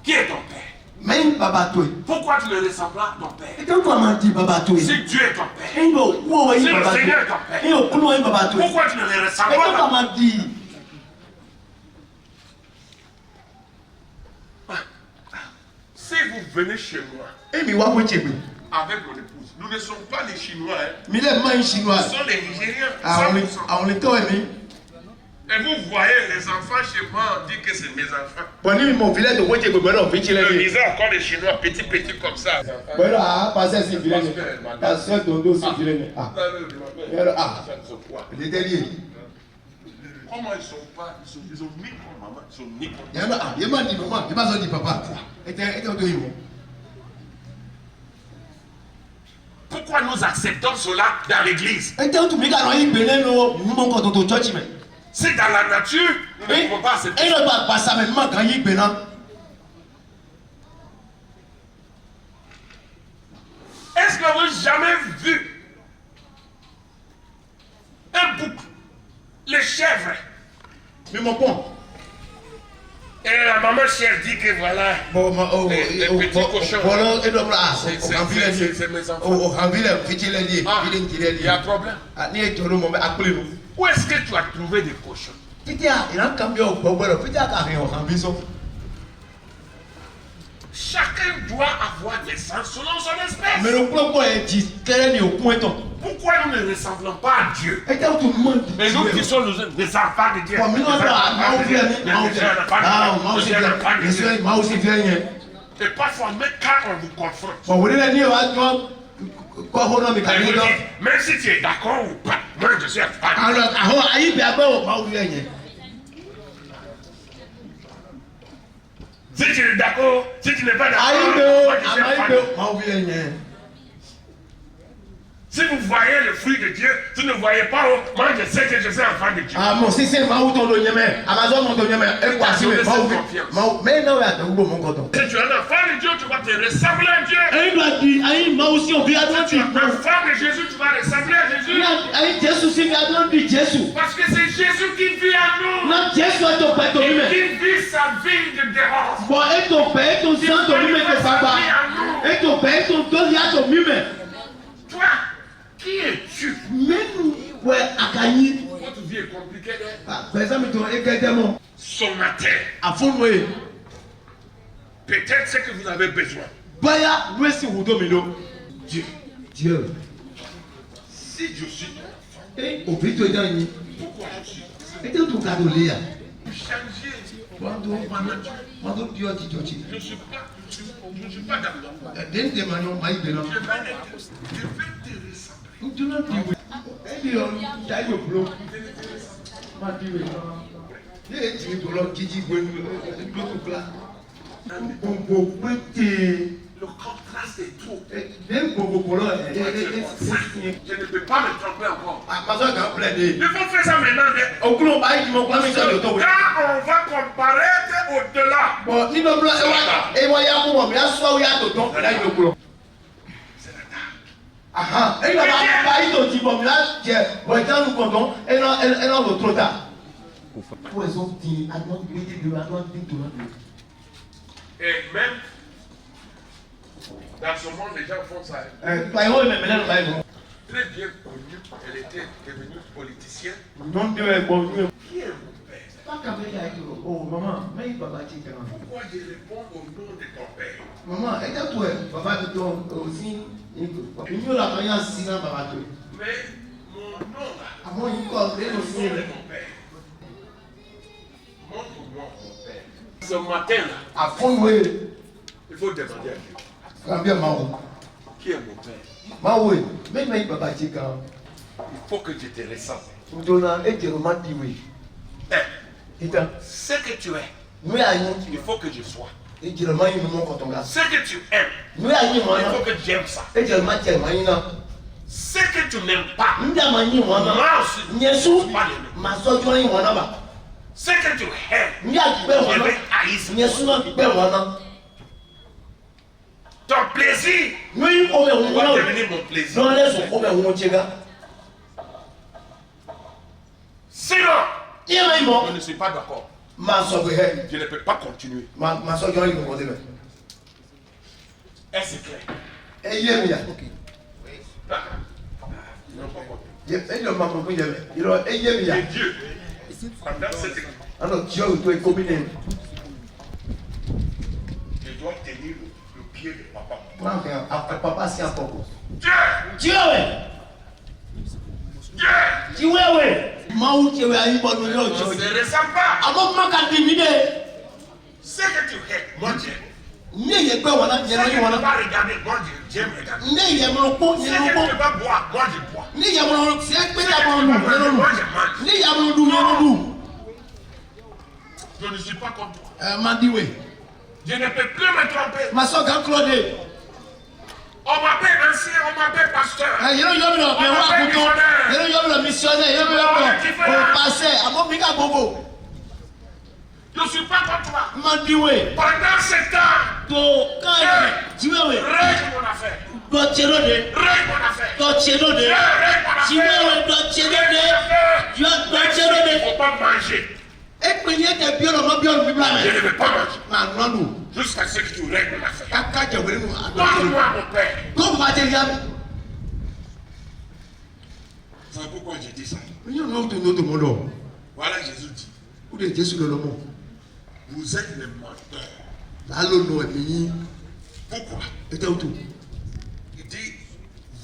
Qui est ton père? Men baba to. Pourquoi tu le ressembles à ton père? E ja tu ma di baba to. Si Dieu est ton père, E no wo wa si yi le baba to. Seigneur est ton père, E o kuno yi baba to. pourquoi tu ne le ressembles E pas? ja ma di. Si vous venez chez moi Emi wa mo chegbe. avec mon épouse, nous ne sommes pas les Chinois, hein. Mi le man Nous chinois. sommes les Nigériens. Àwọn 100%. le to emi. Et vous voyez les enfants chez moi, on dit que c'est mes enfants. Bon, ni mon village de Wojé, bon, petit Le les lisez encore les Chinois, petit comme ça. Voilà, passez si vilain. Ta soeur Dodo si vilain. Ah. Ah. Il était lié. Comment ils sont pas, ils ont mis comme maman, ils sont mis comme Il m'a dit maman, il m'a dit papa. Et pourquoi nous acceptons cela dans l'église? C'est dans la nature, nous ne pouvons pas accepter. Est-ce que vous avez jamais vu un bouc, les chèvres? Mais mon pont. Et la maman chèvre dit que voilà, les petits cochons. C'est mes enfants. Il y a un problème. Où est-ce que tu as trouvé des cochons? Chacun doit avoir des sens selon son espèce. Pourquoi nous ne ressemblons pas à Dieu? Mais nous qui sommes des enfants de Dieu. Et parfois, même quand on vous confronte, même si tu es d'accord ou pas, moi je suis un fan. Si tu es d'accord, si tu n'es pas d'accord, moi je suis un fan. Si vous voyez le fruit de Dieu, tu ne voyez pas, moi je sais que je suis un fan de Dieu. Ah, mon si c'est Maou ton donyeme, Amazon mon donyeme, et quoi si mais Maou, mais non, il y a un bon coton. Si tu es un enfant de Dieu, tu vas te ressembler à Dieu. Il doit dire, aïe, Maou si on vit à droite. Si tu es un enfant de Jésus, tu vas ressembler à Jésus. Aïe, Jésus si vit à droite, Jésus. Parce que c'est Jésus qui vit en nous. Non, Jésus est ton père, ton humain. Qui vit sa vie de dehors. Bon, et ton père, ton sang, ton humain, ton papa. Et ton père, ton dos, il y a ton humain. Toi, qui es-tu? Même, ouais, Akayi. Votre vie est compliquée. Par exemple, tu es également. Ce matin, À fond, oui. peut-être ce que vous avez besoin. Baya, nous c'est Wudomino. Dieu. Dieu. Si je suis ton enfant, Et au plus de dernier. pourquoi je suis Et tu as cadeau là. changé? Quando Dieu a dit, Je ne suis pas d'accord. dès que Manon m'a dit, Je vais te ressembler. nous te l'avons dit. Et puis, on a eu le bloc. Ma dit, il est tiré pour l'autre qui dit, l'autre plat. Bon, petit. Le contraste est trop. Même pour l'autre, Je ne peux pas me tromper encore. Amazon a plaidé. Il faut faire ça maintenant. Au coup, on va dire, mon plan, c'est le temps. Quand on va comparaître au-delà, Bon, ni le blanc, et voyez, mon bien, soit où il y a le temps, là, il est au coulon. Ah, et il va pas y aller, bon, là, bon, quand nous comptons, et non, le trop tard. Pour les autres, il y a et même dans ce monde, les gens font ça. Très bien connue, elle était devenue politicienne. Non, Dieu est bon, Dieu. Qui est mon père? Pas qu'à faire oh, maman, mais il va bâtir quand même. Pourquoi je réponds au nom de ton père? Maman, et toi, papa, de ton aussi, il y a la manière si là, papa, toi. Mais mon nom là, Avant, il faut appeler le nom ciel. de mon père. Montre-moi mon père. Ce matin là, À fond, oui. il faut demander à Dieu. Combien, maman? Qui est mon père? Maman, oui. Même il va bâtir quand même. Il faut que je te ressemble. Nous donnons et tu remarques, oui. Ce que tu es, Nous allons, il faut que je sois. et tu remarques, nous mon quand on gagne. Ce que tu aimes, Nous allons, il faut que j'aime ça. et tu remarques, Ce que tu n'aimes pas, nous allons, moi aussi, Yesu, je ne peux pas l'aimer. ma soeur, tu as Ce que tu aimes, nous allons, je vais haïr ça. Yesu, Ton plaisir nous y doit allons, devenir mon plaisir. non, laisse au premier mon tchèga. Sinon, je ne suis pas d'accord. Ma soeur, Je ne peux pas continuer. ma soeur, tu as une bonne. Est-ce clair? Et il est bien. Non, pas continuer. Il est maman, il est bien. Et Dieu, pendant cette Alors, Dieu, tu es combiné. je dois tenir le pied de papa. Papa, c'est un peu. Dieu, Dieu, Dieu, Dieu Chiwewe. Mau chewe aibo no ne yo. se ressent pas. Amo maka dimide. Ce que tu hais, mon Dieu. Ne ye pe wala Ce je que no tu ne wala. vas pas regarder, mon Dieu, Dieu me regarde. Ne ye mo ko Ce ye que tu mo ne vas boire, moi je bois. ne ye mo se pe Ce ta que mo tu nu. ne vas manger, moi je mange. Ne ye mo du ye du. Je ne suis pas comme toi. Mandiwe. Je ne peux plus me tromper. Maso gan Claude. On m'appelle ancien, on m'appelle pasteur. Yero yo mi lo pe wa kuto. Yero yo mi lo missionnaire, yero yo mi lo pasteur. Amo mi ka bobo. Je ne suis pas comme toi. Mandiwe. Pendant ce temps, To kai. Chiwewe. règle mon affaire. Do chero de. Règle mon affaire. Do chero de. Chiwewe do chero de. Yo do chero Il ne de. faut pas manger. Ekpenye te biolo no biolo bibla Je me. ne vais pas manger. Ma nonu. Jusqu'à ce que tu règles mon affaire. Kaka je wele no. Donne-moi mon père. Ko ma te yam. Vous savez pourquoi j'ai dit ça? Yo no to modo. Voilà, Jésus dit. Ou de Jésus le lomo. Vous êtes les menteurs. La lo no emi. Pourquoi? Ete otu. Il dit,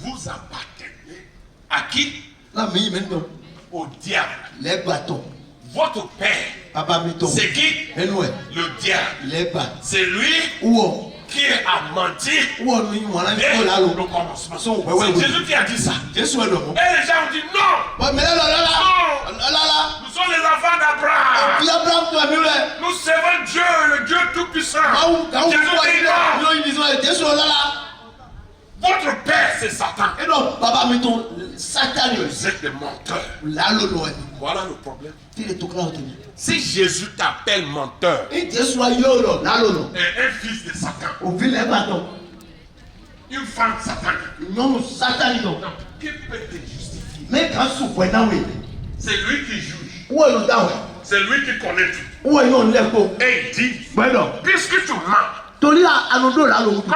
vous appartenez à qui? La mi mento. Au diable. Le baton. Votre père, Papa mi ton. c'est qui? Enwe. Le diable. Le ba. C'est lui Uo. qui a menti Uo no wala dès ko la le lo. commencement. So we we. C'est Jésus qui a dit ça. Jésus le lomo. Et les gens ont dit non, Wa me la la. nous sommes les enfants d'Abraham. Bi Abraham to mi le. Nous servons Dieu, le Dieu Tout-Puissant. Jésus Jésus dit non. yo disons Jésus la. Votre père, c'est Satan. Et donc, papa mi ton Satan yo. Vous êtes des menteurs. La lo no emi. Voilà le problème. Ti le tokla o temi. Si Jésus t'appelle menteur Et Jésus a yo lo la lo no. et un fils de Satan, O vi le baton. une femme satanique, Nyɔnu Satan don. qui peut te justifier? Mais quand sous quoi n'a oui. C'est lui qui juge. Où est le dawe? C'est lui qui connaît tout. Où est yon leko? Et il dit, Bueno. puisque tu mens Tori a anodo la lo. comme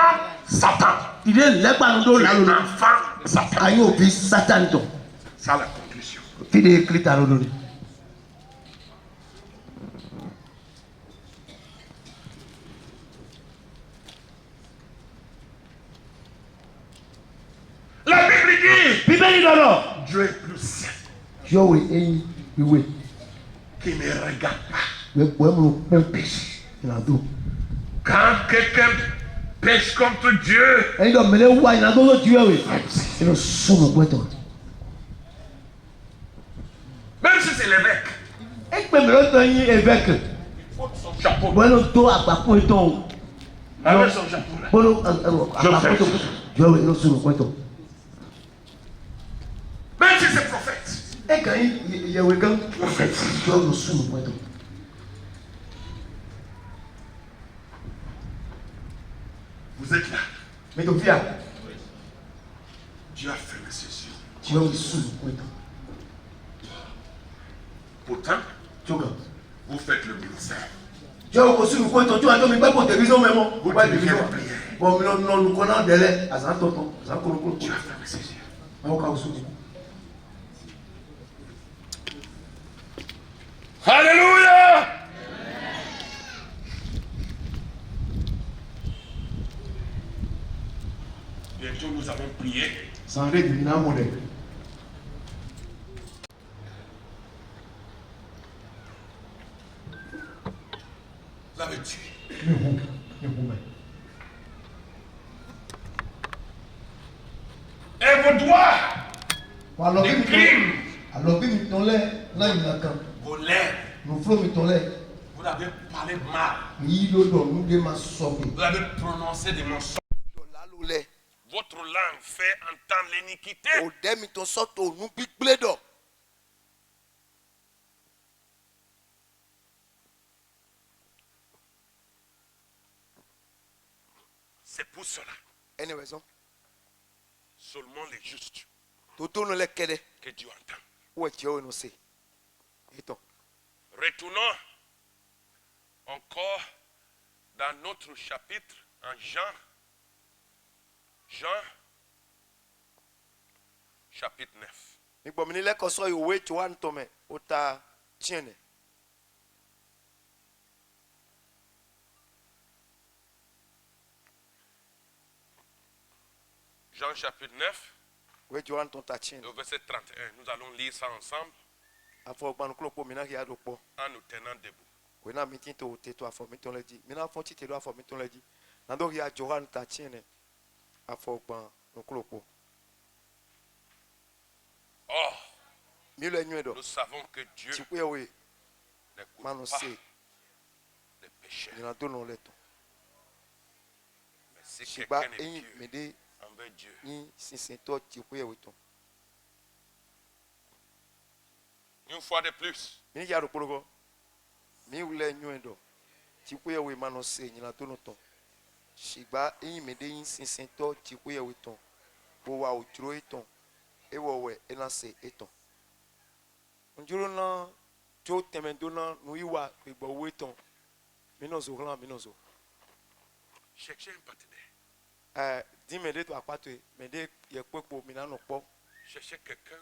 Satan, Il est lepa anodo tu la es lo. enfant de Satan. Ayo vi Satan don. Ça la conclusion. Ti de écrit anodo ni. La Bible dit, Bíbélì lọ́rọ̀. Dieu est plus saint Yọ̀wé eyín ìwé. qui ne regarde pas. Wẹ́pọ̀ ẹ̀mú pọ́ńpì ìnàdó. Quand quelqu'un pêche contre Dieu, Ẹyin dọ̀ mẹ́lẹ̀ wá ìnàdó ló ju ẹ̀wé. Ẹnu sọ̀rọ̀ gbẹ́tọ̀. même si c'est l'évêque, Ẹ pè mí lọ́tọ̀ yín évêque. il faut son chapeau. Bọ́lá tó àgbàpọ̀ ìtàn o. Avec son chapeau là. Bọ́lá àgbàpọ̀ ìtàn. Yọ̀wé ẹnu sọ̀rọ̀ gbẹ́tọ̀. Même si c'est prophète. Ẹ kàn yín ìyẹ̀wé kan. Yọ̀wé ẹnu sọ̀rọ̀ gbẹ́tọ̀. Vous êtes là. Mais tó fi à. Dieu a fermé ses yeux. Yọ̀wé sọ̀rọ̀ gbẹ́tọ̀. Pourtant, Tókàn. vous faites le ministère. Yọ̀wé kò sọ̀rọ̀ gbẹ́tọ̀ tí wàá tó mi gbẹ́ kò tẹ̀lé sọ́mọ́ ẹ̀mọ́. Vous Wá devez ìdílé la wa. prière. Bon mi lọ nù kọ́ náà dẹ̀lẹ̀ àzán tọ̀tọ̀ àzán kọ̀lọ̀kọ̀lọ̀. Dieu a fermé ses yeux. Àwọn kan sọ̀rọ̀. Alléluia. Bientôt nous avons prié. Sànrẹ́ ìdìbò náà mọ̀ dẹ̀. Vous avez tué. Mi hu mi hu mẹ́. Et vos doigts, Wà lọ bí les mi tán. crimes, Àlọ́ bí mi tán lẹ̀ láyìn náà kan. vos lèvres, Nù fúlọ̀ mi tán lẹ̀. vous avez parlé mal. Yí ló dọ̀ nù dé máa sọ pé. Vous avez prononcé des mensonges. Dọ̀là ló lẹ̀. Votre langue fait entendre l'iniquité. Òdẹ́ mi tán sọ́tò ònú gbígbé dọ̀. C'est pour cela, Ẹni wẹ̀ sán. seulement les justes Tó tó nu lẹ̀ kẹ́dẹ́. que Dieu entend. Wọ́n ẹ̀ tiẹ̀ wẹ̀ nù sí. Ìtàn. Retournons encore dans notre chapitre en Jean. Jean, chapitre 9. Nígbà mi ní lẹ́kọ̀ọ́ sọ ìwé tí wàá ń tọ́ mẹ́, ó ta tiẹ̀ nẹ̀. Jean chapitre 9, we Johan ton tachin. Le verset 31, nous allons lire ça ensemble Afo ban klo po mina ki ado po. en nous tenant debout. We na mitin to te to afo miton le di. Mina fo ti te do afo miton le di. Na do ya Johan tachin afo ban klo po. Oh, Mi le nyu do. nous savons que Dieu Ti we we n'écoute manu pas se les pécheurs. ni na do no le to. Mais si Shiba quelqu'un est en pieux me de envers Dieu, ni sinsin to ti we we to. une fois de plus, Mi ya do pologo. Mi le nyu do. Ti we manu se ni na do no to. Shiba en me de in sinsin to ti we to. Bo wa o tro eton. E wo we e na se eton. Njuro na jo temendo na nu iwa gbegbo we ton. Mi no zo ran mi no zo. cherchez un partenaire. Di me de to apato e me de ye pepo mi na no po. Cherchez quelqu'un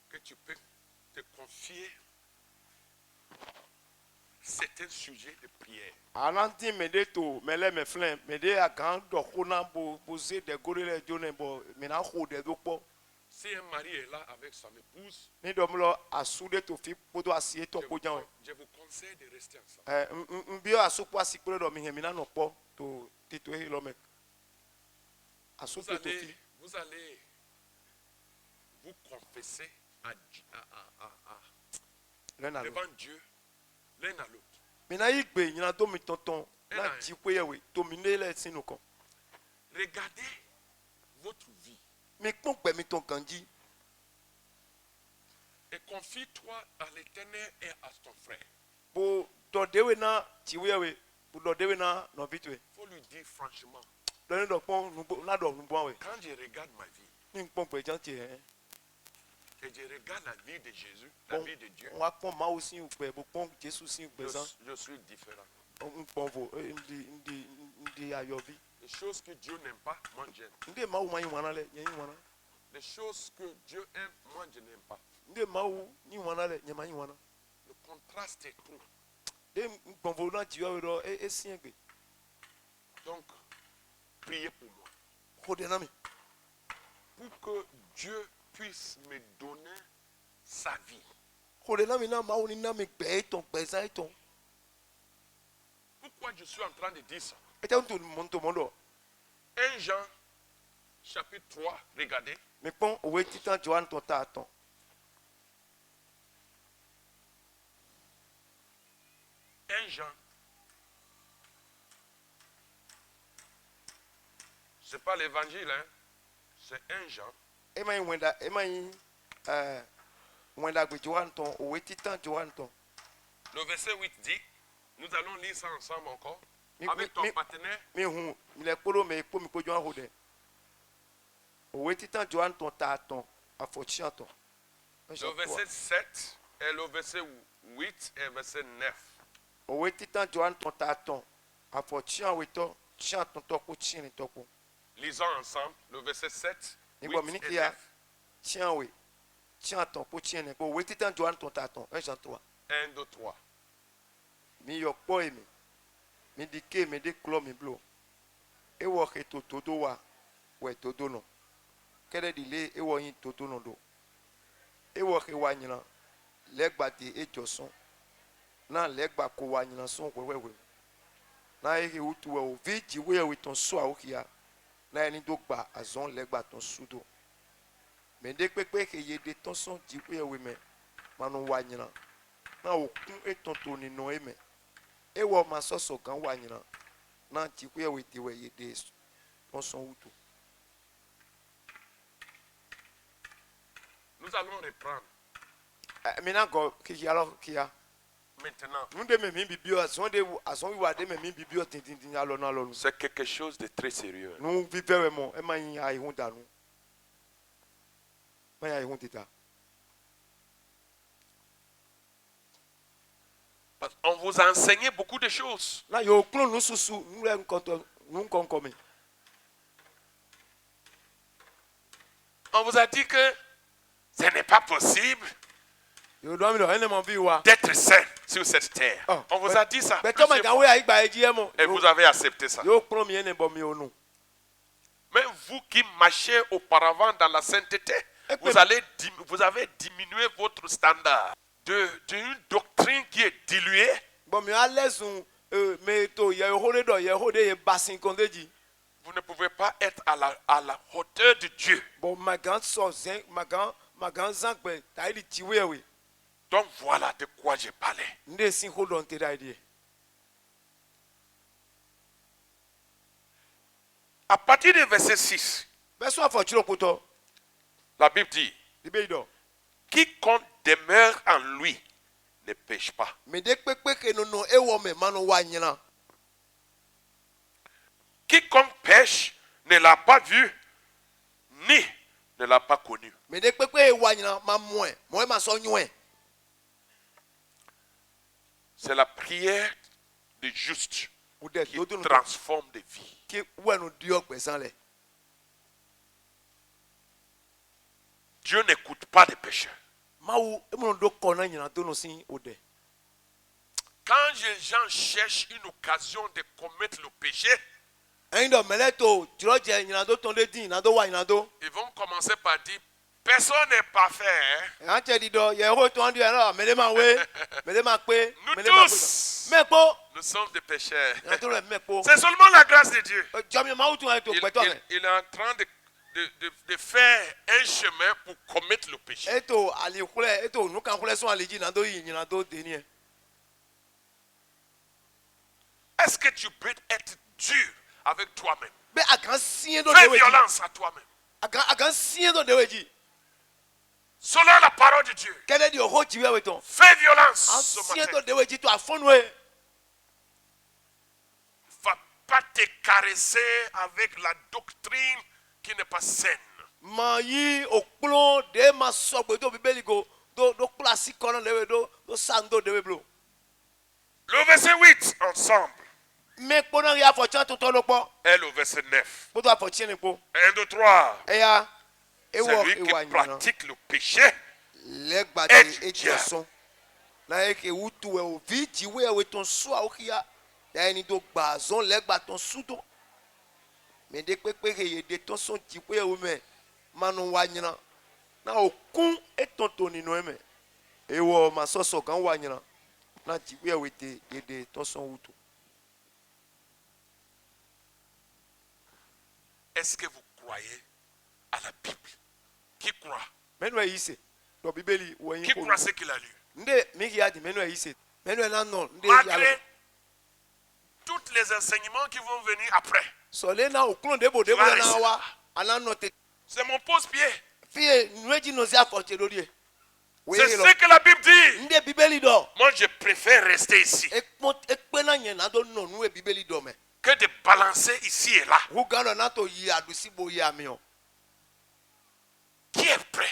que tu peux te confier certains sujets de prière. Anan di me de to me le me flen me de agan do ko na bo ze de gore le jo ne bo mi na ho de do po. Si un mari est là avec son épouse, Ni do mo lo asude to fi podo asie to ko jan. je vous conseille de rester ensemble. Mbi asopo asikpere do mi he mi na no po to tito e lo me. Vous Asopo to fi. allez vous confesser Le na lo. devant Dieu l'un à l'autre. Mi na igbe nyina do mi tonton Eh na na, ji ko ye we to mi ne le sinu kan. Regardez votre vie Mi pon pe mi ton kanji. et confie-toi à l'Éternel et à ton frère. Bo do dewe na ti we we. Bo do dewe na no bitwe. Il faut lui dire franchement, Do ni do pon nu bo na do nu bo we. quand je regarde ma vie Ni pon pe jan ti e. et je regarde la vie de Jésus, la Bon, vie de Dieu, on va pon ma aussi ou pe bo pon Jesus sin pe san. je suis différent. On pon vo ndi ayobi. Les choses que Dieu n'aime pas, moi j'aime. Ndi ma wu ma yin wana le, yin wana. Les choses que Dieu aime, moi je n'aime pas. Ndi ma wu ni wana le, yin ma yin wana. Le contraste est trop. De pon vo na ti we do e sin egbe. Donc, priez pour moi. Ko de na mi. Pour que Dieu puisse me donner sa vie. Ko de na mi na ma wu ni na mi pe ton pe sa ton. Pourquoi je suis en train de dire ça? E te un to mon to mondo. 1 Jean, chapitre 3, regardez. Mi pon o we titan Johan ton ta ton. 1 Jean. Ce n'est pas l'évangile, hein? C'est 1 Jean. E ma yin wenda, e ma yin wenda gbe Johan ton, o we titan Johan ton. Le verset 8 dit, nous allons lire ça ensemble encore, Mi- avec mi- ton mi- partenaire. Mi hun, mi le polo me po mi ko Johan ho de. O we titan Johan ton ta ton, afo chian ton. Le verset 7 et le verset 8 et verset 9. O we titan Johan ton ta ton, afo chian we to, chian ton to ko chin to ko. Lisons ensemble le verset 7, Ni 8 bo mi ni et ki ya 9. chian we. Chian ton ko chin ne ko we titan Johan ton ta ton, 1 Jean 3. 1, 2, 3. Mi yo po e mi. Mi di ke mi de klo mi blo. E wo ke to do wa, we to do no. Kede di le e wo yin to no do. E wo ke wa nyina. Legba di e joson. Na legba ko wa nyina son we. Na e ke utu we o vi ji we ton so a o kia. Na eni do gba azon legba ton sudo. Me de pepe ke ye de ton son ji we me. Manu wa nyina. Na o kun e ton to ni no e me. E wo ma soso kan wa nyina. Na ji we ti we ye de ton son utu. Nous allons reprendre Mina go ki alors kia. maintenant. Nous de me mi bibio azon wi wa de me mi bibio tin alo na lo. C'est quelque chose de très sérieux. Nous vivons vraiment e ma yin ai hun danu. Ma ya hun tita. Parce qu'on vous a enseigné beaucoup de choses. Na yo klo nu susu nu le nkonto nu nkonko mi. On vous a dit que ce n'est pas possible Yo do mi lo ene mo bi wa. d'être saint sur cette terre. Oh, On vous a dit ça. Be to ma plusieurs kan fois. we ai gba eji e mo. Et vous avez accepté ça. Yo klo mi ene bo mi onu. Même vous qui marchez auparavant dans la sainteté, vous avez diminué votre standard d'une doctrine qui est diluée. Bon, mais à l'aise, mais to y a rodé bassin qu'on dit. Vous ne pouvez pas être à la hauteur de Dieu. Bon, ma grande soeur, ma grande zank, t'as dit tiwe oui. Donc voilà de quoi j'ai parlé. N'de sin hodon te d'aide. À partir du verset 6, Ben soit fortune poto. la Bible dit, Libédo. quiconque demeure en lui ne pêche pas. Mais dès que non e wo me mano wa nyina. Quiconque pêche ne l'a pas vu, ni ne l'a pas connu. Mais dès que e wa nyina ma moi ma so nyoe. C'est la prière du juste Ou de qui dodo transforme des vies. qui ouais nous dio pesan le. Dieu n'écoute pas les pécheurs. Ma ou e mo do kona nyina to no sin ode. Quand les gens cherchent une occasion de commettre le péché, Endo meleto jroje nyina do ton de din na do wa nyina do. ils vont commencer par dire, personne n'est parfait. Hein? En te di do ye ho to andu na mele ma we. Mele ma pe. Nous Mele ma tous, pe. Me po. nous sommes des pécheurs. Na to le me po. C'est seulement la grâce de Dieu. Jami ma ou to to peto. Il est en train de faire un chemin pour commettre le péché. Eto ali kule eto nu kan kule so ali ji na do yi nyina do de ni. Est-ce que tu peux être dur avec toi-même? Be akan sien do Fais de we. violence à toi-même. Akan sien do de we ji. Selon la parole de Dieu, Kele di ho ji we ton. fais violence An ce sien do matin. de we ji to afon we. Va pas te caresser avec la doctrine qui n'est pas saine. Ma yi okplo de ma so gbe do bibeli go do classique kono de we do sando de we blo. Le verset 8 ensemble Me kpona ya fo chan to lo po. et le verset 9. Bo to afo chin po. 1, 2, 3. E ya e wo Celui e wa qui nyina. pratique le péché Legba Et de Dieu. etioson. Na e ke wutu we o vi ji we we ton so a o kia. Ya ni do gba zon legba ton sudo. Me de pepe ke ye de ton son ti we o me. Manu wa nyina. Na okun etonto ni no eme. E wo ma so kan wa nyina. Na ti we we te ye de ton son wutu. Est-ce que vous croyez à la Bible? Qui croit? Menu e yise. Do bibeli wo yin Qui ko. croit ce qu'il a lu? Nde mi ki ya di menu e yise. Menu e na no nde ya. Malgré tous les enseignements qui vont venir après. So le na okun de bo Tu vas na rester wa. là. Ana no te. C'est mon pose-pied. Fie nueji no sia forte lori. C'est ce que la Bible dit. Nde bibeli do. Moi, je préfère rester ici Ekpe na yen na do no nu e bibeli do me. que de balancer ici et là. Hu gano na to yi adusi bo yi ami o. Qui est prêt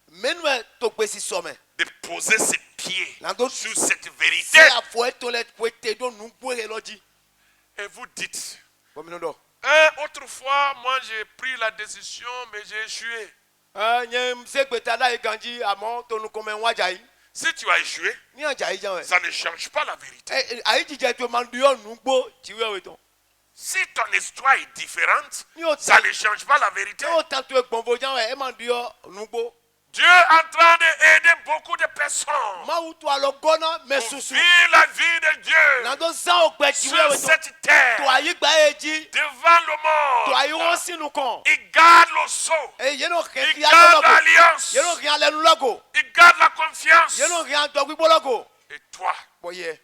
Menu e to gbe si so me. de poser ses pieds Na do sur cette se vérité? afo e to le kwete do nu gbo he loji. Et vous dites, Bo mi no do. autrefois, moi j'ai pris la décision, mais j'ai échoué. Nyem se gbeta da iganji amo to nu komen wa jai. Si tu as échoué, Ni ajai jan we. ça ne change pas la vérité. Ayi jije to man dio nu gbo ti we we ton. Si ton histoire est différente, Yo ça ne change pas la vérité. o ta to egbon jan we e man dio nu gbo. Dieu est en train d'aider beaucoup de personnes Ma utu alo gona me pour susu. vivre la vie de Dieu Na do san ogbe ti we sur we ton. cette terre, To ayi gba eji. devant le To ayi monde. won sinu kan. Il garde le sceau, E ye no ke il ki garde alo logo. l'alliance, Ye no ki alenu logo. il garde la confiance. Ye no ki an to gbigbo logo. Et toi, Boye.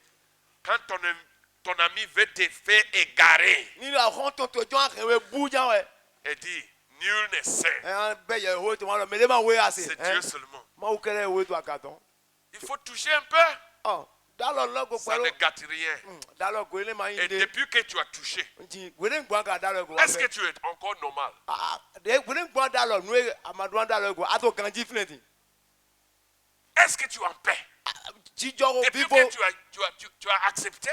quand ton ami veut te faire égarer, Ni la hon to jan rewe bu jan we. il dit, nul n'est saint. E an be ye ho to ma lo me le ma we ase. C'est Dieu seulement. Ma u kere we to akaton. Il faut toucher un peu, Oh, da lo logo ça pelo. ne gâte rien. Da lo go ile ma Et yin de. depuis que tu as touché, Nti we ne gba ga da lo go. est-ce que tu es encore normal? Ah, de we ne gba da lo nu e amadu da lo go. Ato ganji fineti. Est-ce que tu es en paix? Jijoro Depuis vivo. que tu as accepté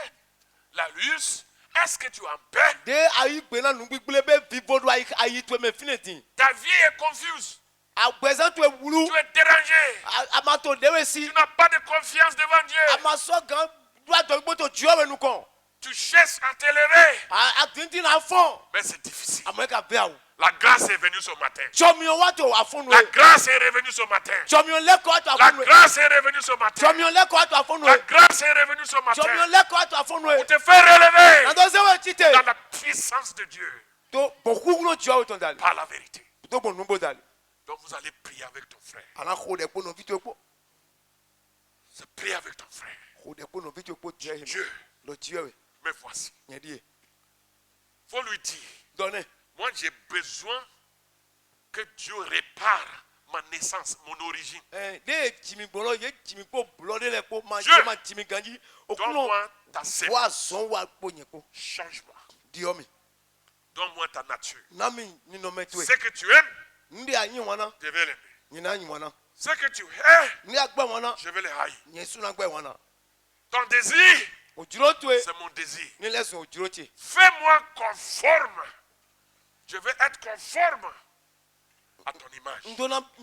la luce, est-ce que tu es en paix? De ayi gbe na nu gbigbele be vivo do ayi to me fineti. Ta vie est confuse. Agbezan to e wulu. Tu es dérangé. Amato de we si. Tu n'as pas de confiance devant Dieu. Amaso gan do ato gbo to juo we nu kan. Tu cherches à t'élever, A tintin na fon. mais c'est difficile. Amo e ka be awo. La grâce est venue ce matin. Chomio watu wafunwe. La grâce est revenue ce matin. Chomio leko watu La wafunwe. grâce est revenue ce matin. Chomio leko watu La wafunwe. grâce est revenue ce matin. Chomio leko watu wafunwe. Pour te faire relever Nandozewe chite. dans la puissance de Dieu To boku no jua utondali. par la vérité. To bonumbo dali. Donc vous allez prier avec ton frère. Ana khode ko no vitu ko. C'est prier avec ton frère. Khode ko no vitu ko Dieu. Dieu, Lo Dieu. me voici. Nyedie. Faut lui dire, Donne. moi j'ai besoin que Dieu répare ma naissance, mon origine. De Jimmy Bolo, ye Jimmy ko blode le ko ma Dieu. ma Jimmy ganji. Okuno Donne-moi ta sémence. wa son wa ponye ko. Change-moi. Diomi. Donne-moi ta nature. Nami ni no metwe. Ce que tu aimes, Ndi anyi wana. je vais l'aimer. Ni na anyi wana. Ce que tu hais, Ni agba wana. je vais le haïr. Ni su na agba wana. Ton désir, Ojuro tue. c'est mon désir. Ni leso ojuro ti. Fais-moi conforme. Je vais être conforme à ton image.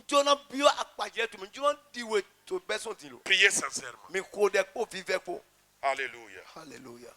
Ndona bio akpaje tu ndona diwe to beson ti lo. Priez sincèrement. Mi khode ko vive ko. Alléluia. Hallelujah.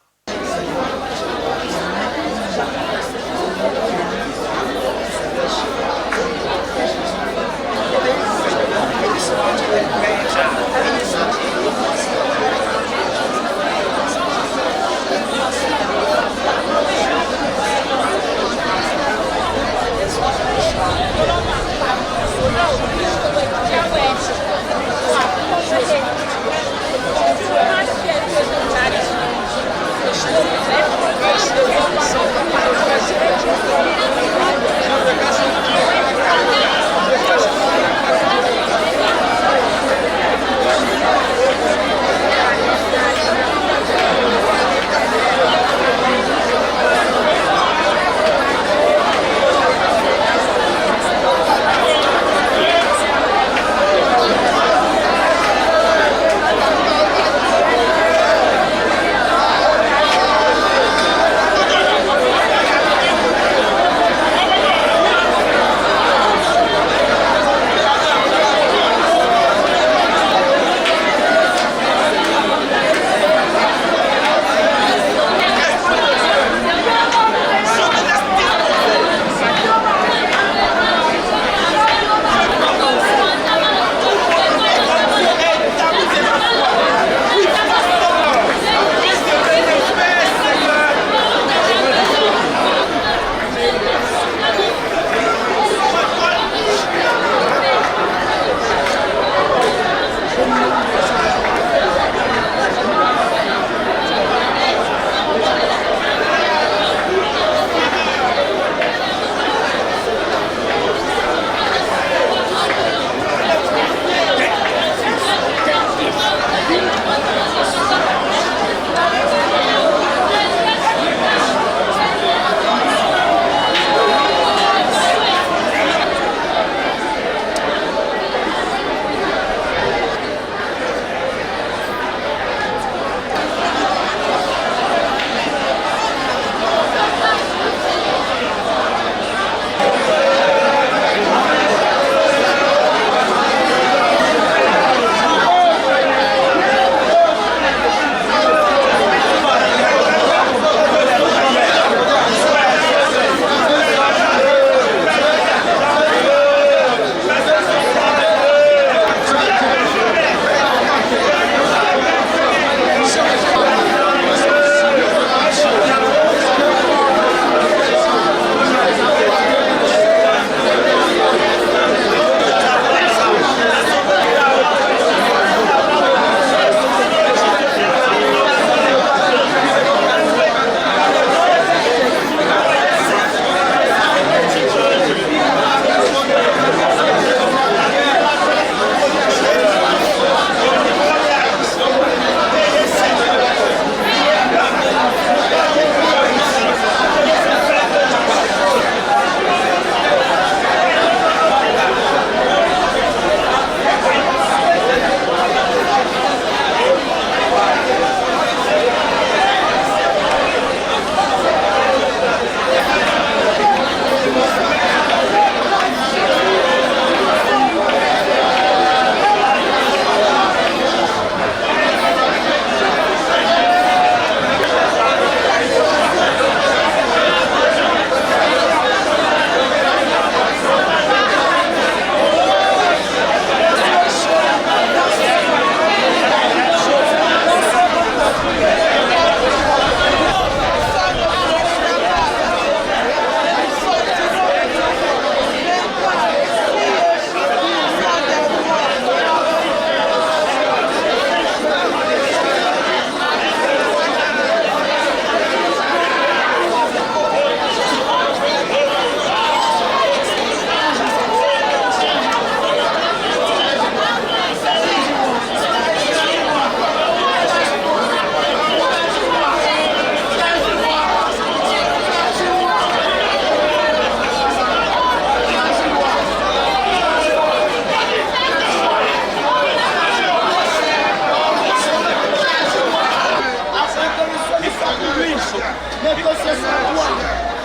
Que ce soit toi.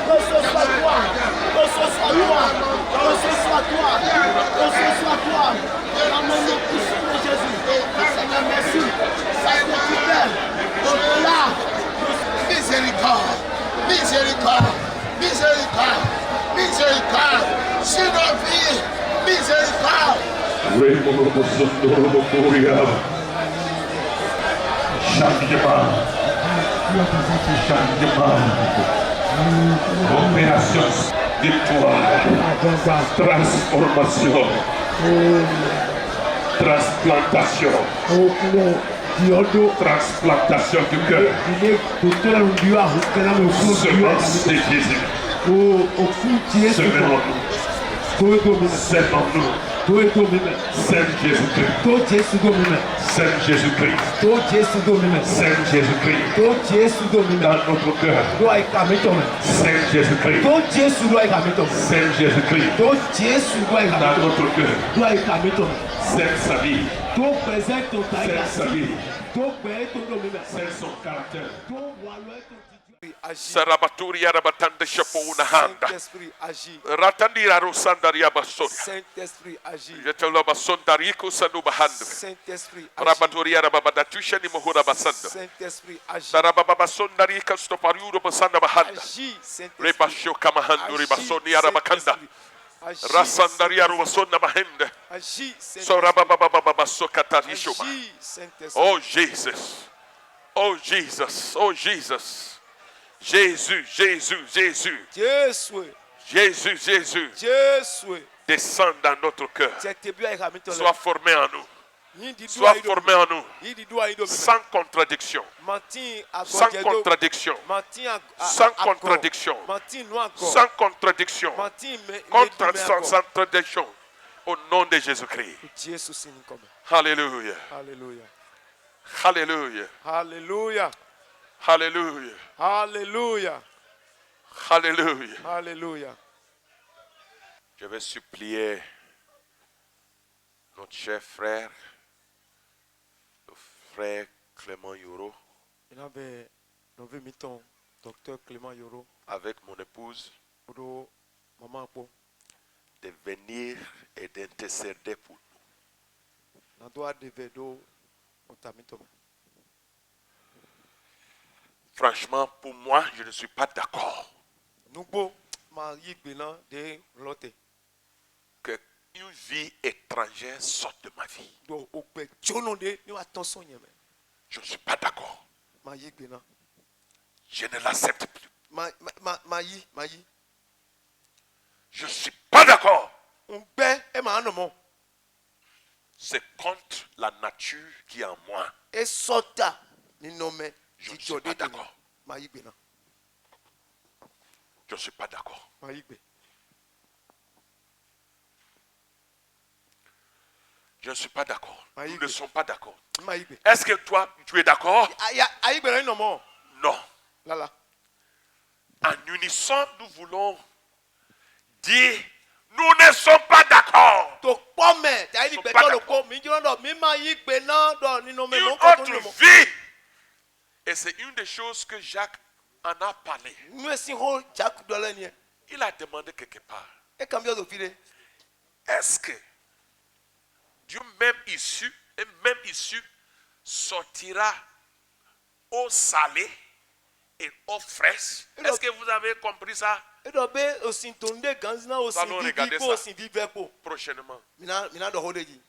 Que ce soit toi. Que ce soit toi. Que ce soit toi. Que ce soit toi. Dans le nom puissant de Jésus. Seigneur, merci. Ça que tu fais. Au-delà. Miséricorde, miséricorde, miséricorde, miséricorde, sur nos vies, miséricorde. Changement. Opération victoire. Transformation. Transplantation. Transplantation du cœur. Semence de Jésus. Semons-nous. Semons-nous. Saint Jésus-Christ. Saint Jésus-Christ. Saint Jésus-Christ. Dans notre cœur. Saint Jésus-Christ. Saint Jésus-Christ. Dans notre cœur. Saint sa vie. Saint sa vie. Saint son caractère. Sarabaturi arabatanda shapouna handa. Saint-Esprit, agis. Ratandira rosandaria basona. Saint-Esprit, agis. Je te le basondariko sanu bahanda. Saint-Esprit, agis. Rabaturi arababadatusha ni mohura basanda. Saint-Esprit, agis. Sarabababasondarika stopariuro basanda bahanda. Agis, Saint-Esprit. Rebasho kamahandu ribasoni Agis, arabakanda. Agis, Rasandaria rubasona bahenda. Agis, Saint-Esprit. Sorababababasokatarisho. Agis, Saint-Esprit. Oh Jesus. Oh Jesus. Oh Jesus. Jésus, Jésus, Jésus. Jésus, Jésus, Jésus. Jésus. Descend dans notre cœur. Sois formé en nous. Sois formé en nous. Sans contradiction. Sans contradiction. Sans contradiction. Sans contradiction. Sans contradiction. Au nom de Jésus-Christ. Alléluia. Alléluia. Alléluia. Alléluia. Alléluia. Alléluia. Alléluia. Alléluia. Je vais supplier notre cher frère, le frère Clément Yoro, Il avait mis ton docteur Clément Yoro, avec mon épouse, pour maman po. de venir et d'intercéder pour nous. Na doa de vedo otamito. Franchement, pour moi, je ne suis pas d'accord Nubo ma yigbena de lote. qu'une vie étrangère sorte de ma vie. Do okpe jono de ni attention yeme. Je ne suis pas d'accord. Ma yigbena. Je ne l'accepte plus. Ma yi. Je ne suis pas d'accord. Unbe e ma anomo. C'est contre la nature qui est en moi. E sota ni nome. Je ne suis pas d'accord. Ma yigbena. Je ne suis pas d'accord. Ma yigbe. Je ne suis pas d'accord. Nous Maïbe. ne sommes pas d'accord. Ma yigbe. Est-ce que toi, tu es d'accord? Ayigbena no mo. Non. Lala. En unisson, nous voulons dire, nous ne sommes pas d'accord. To pome, ta yi Sont gbe pas to lo d'accord. ko mi jiro do mi ma yigbena do ni no me Une no ko to autre no mo. vie. Et c'est une des choses que Jacques en a parlé. Nu si ho jak do le ni. Il a demandé quelque part, E kam yo do fide. est-ce que Dieu même issu sortira eau salée et eau fraîche? Est-ce que vous avez compris ça? E do be osin tonde ganzna osin allons vivi regarder ko ça. osin vive ko. Prochainement. Mina do hodeji.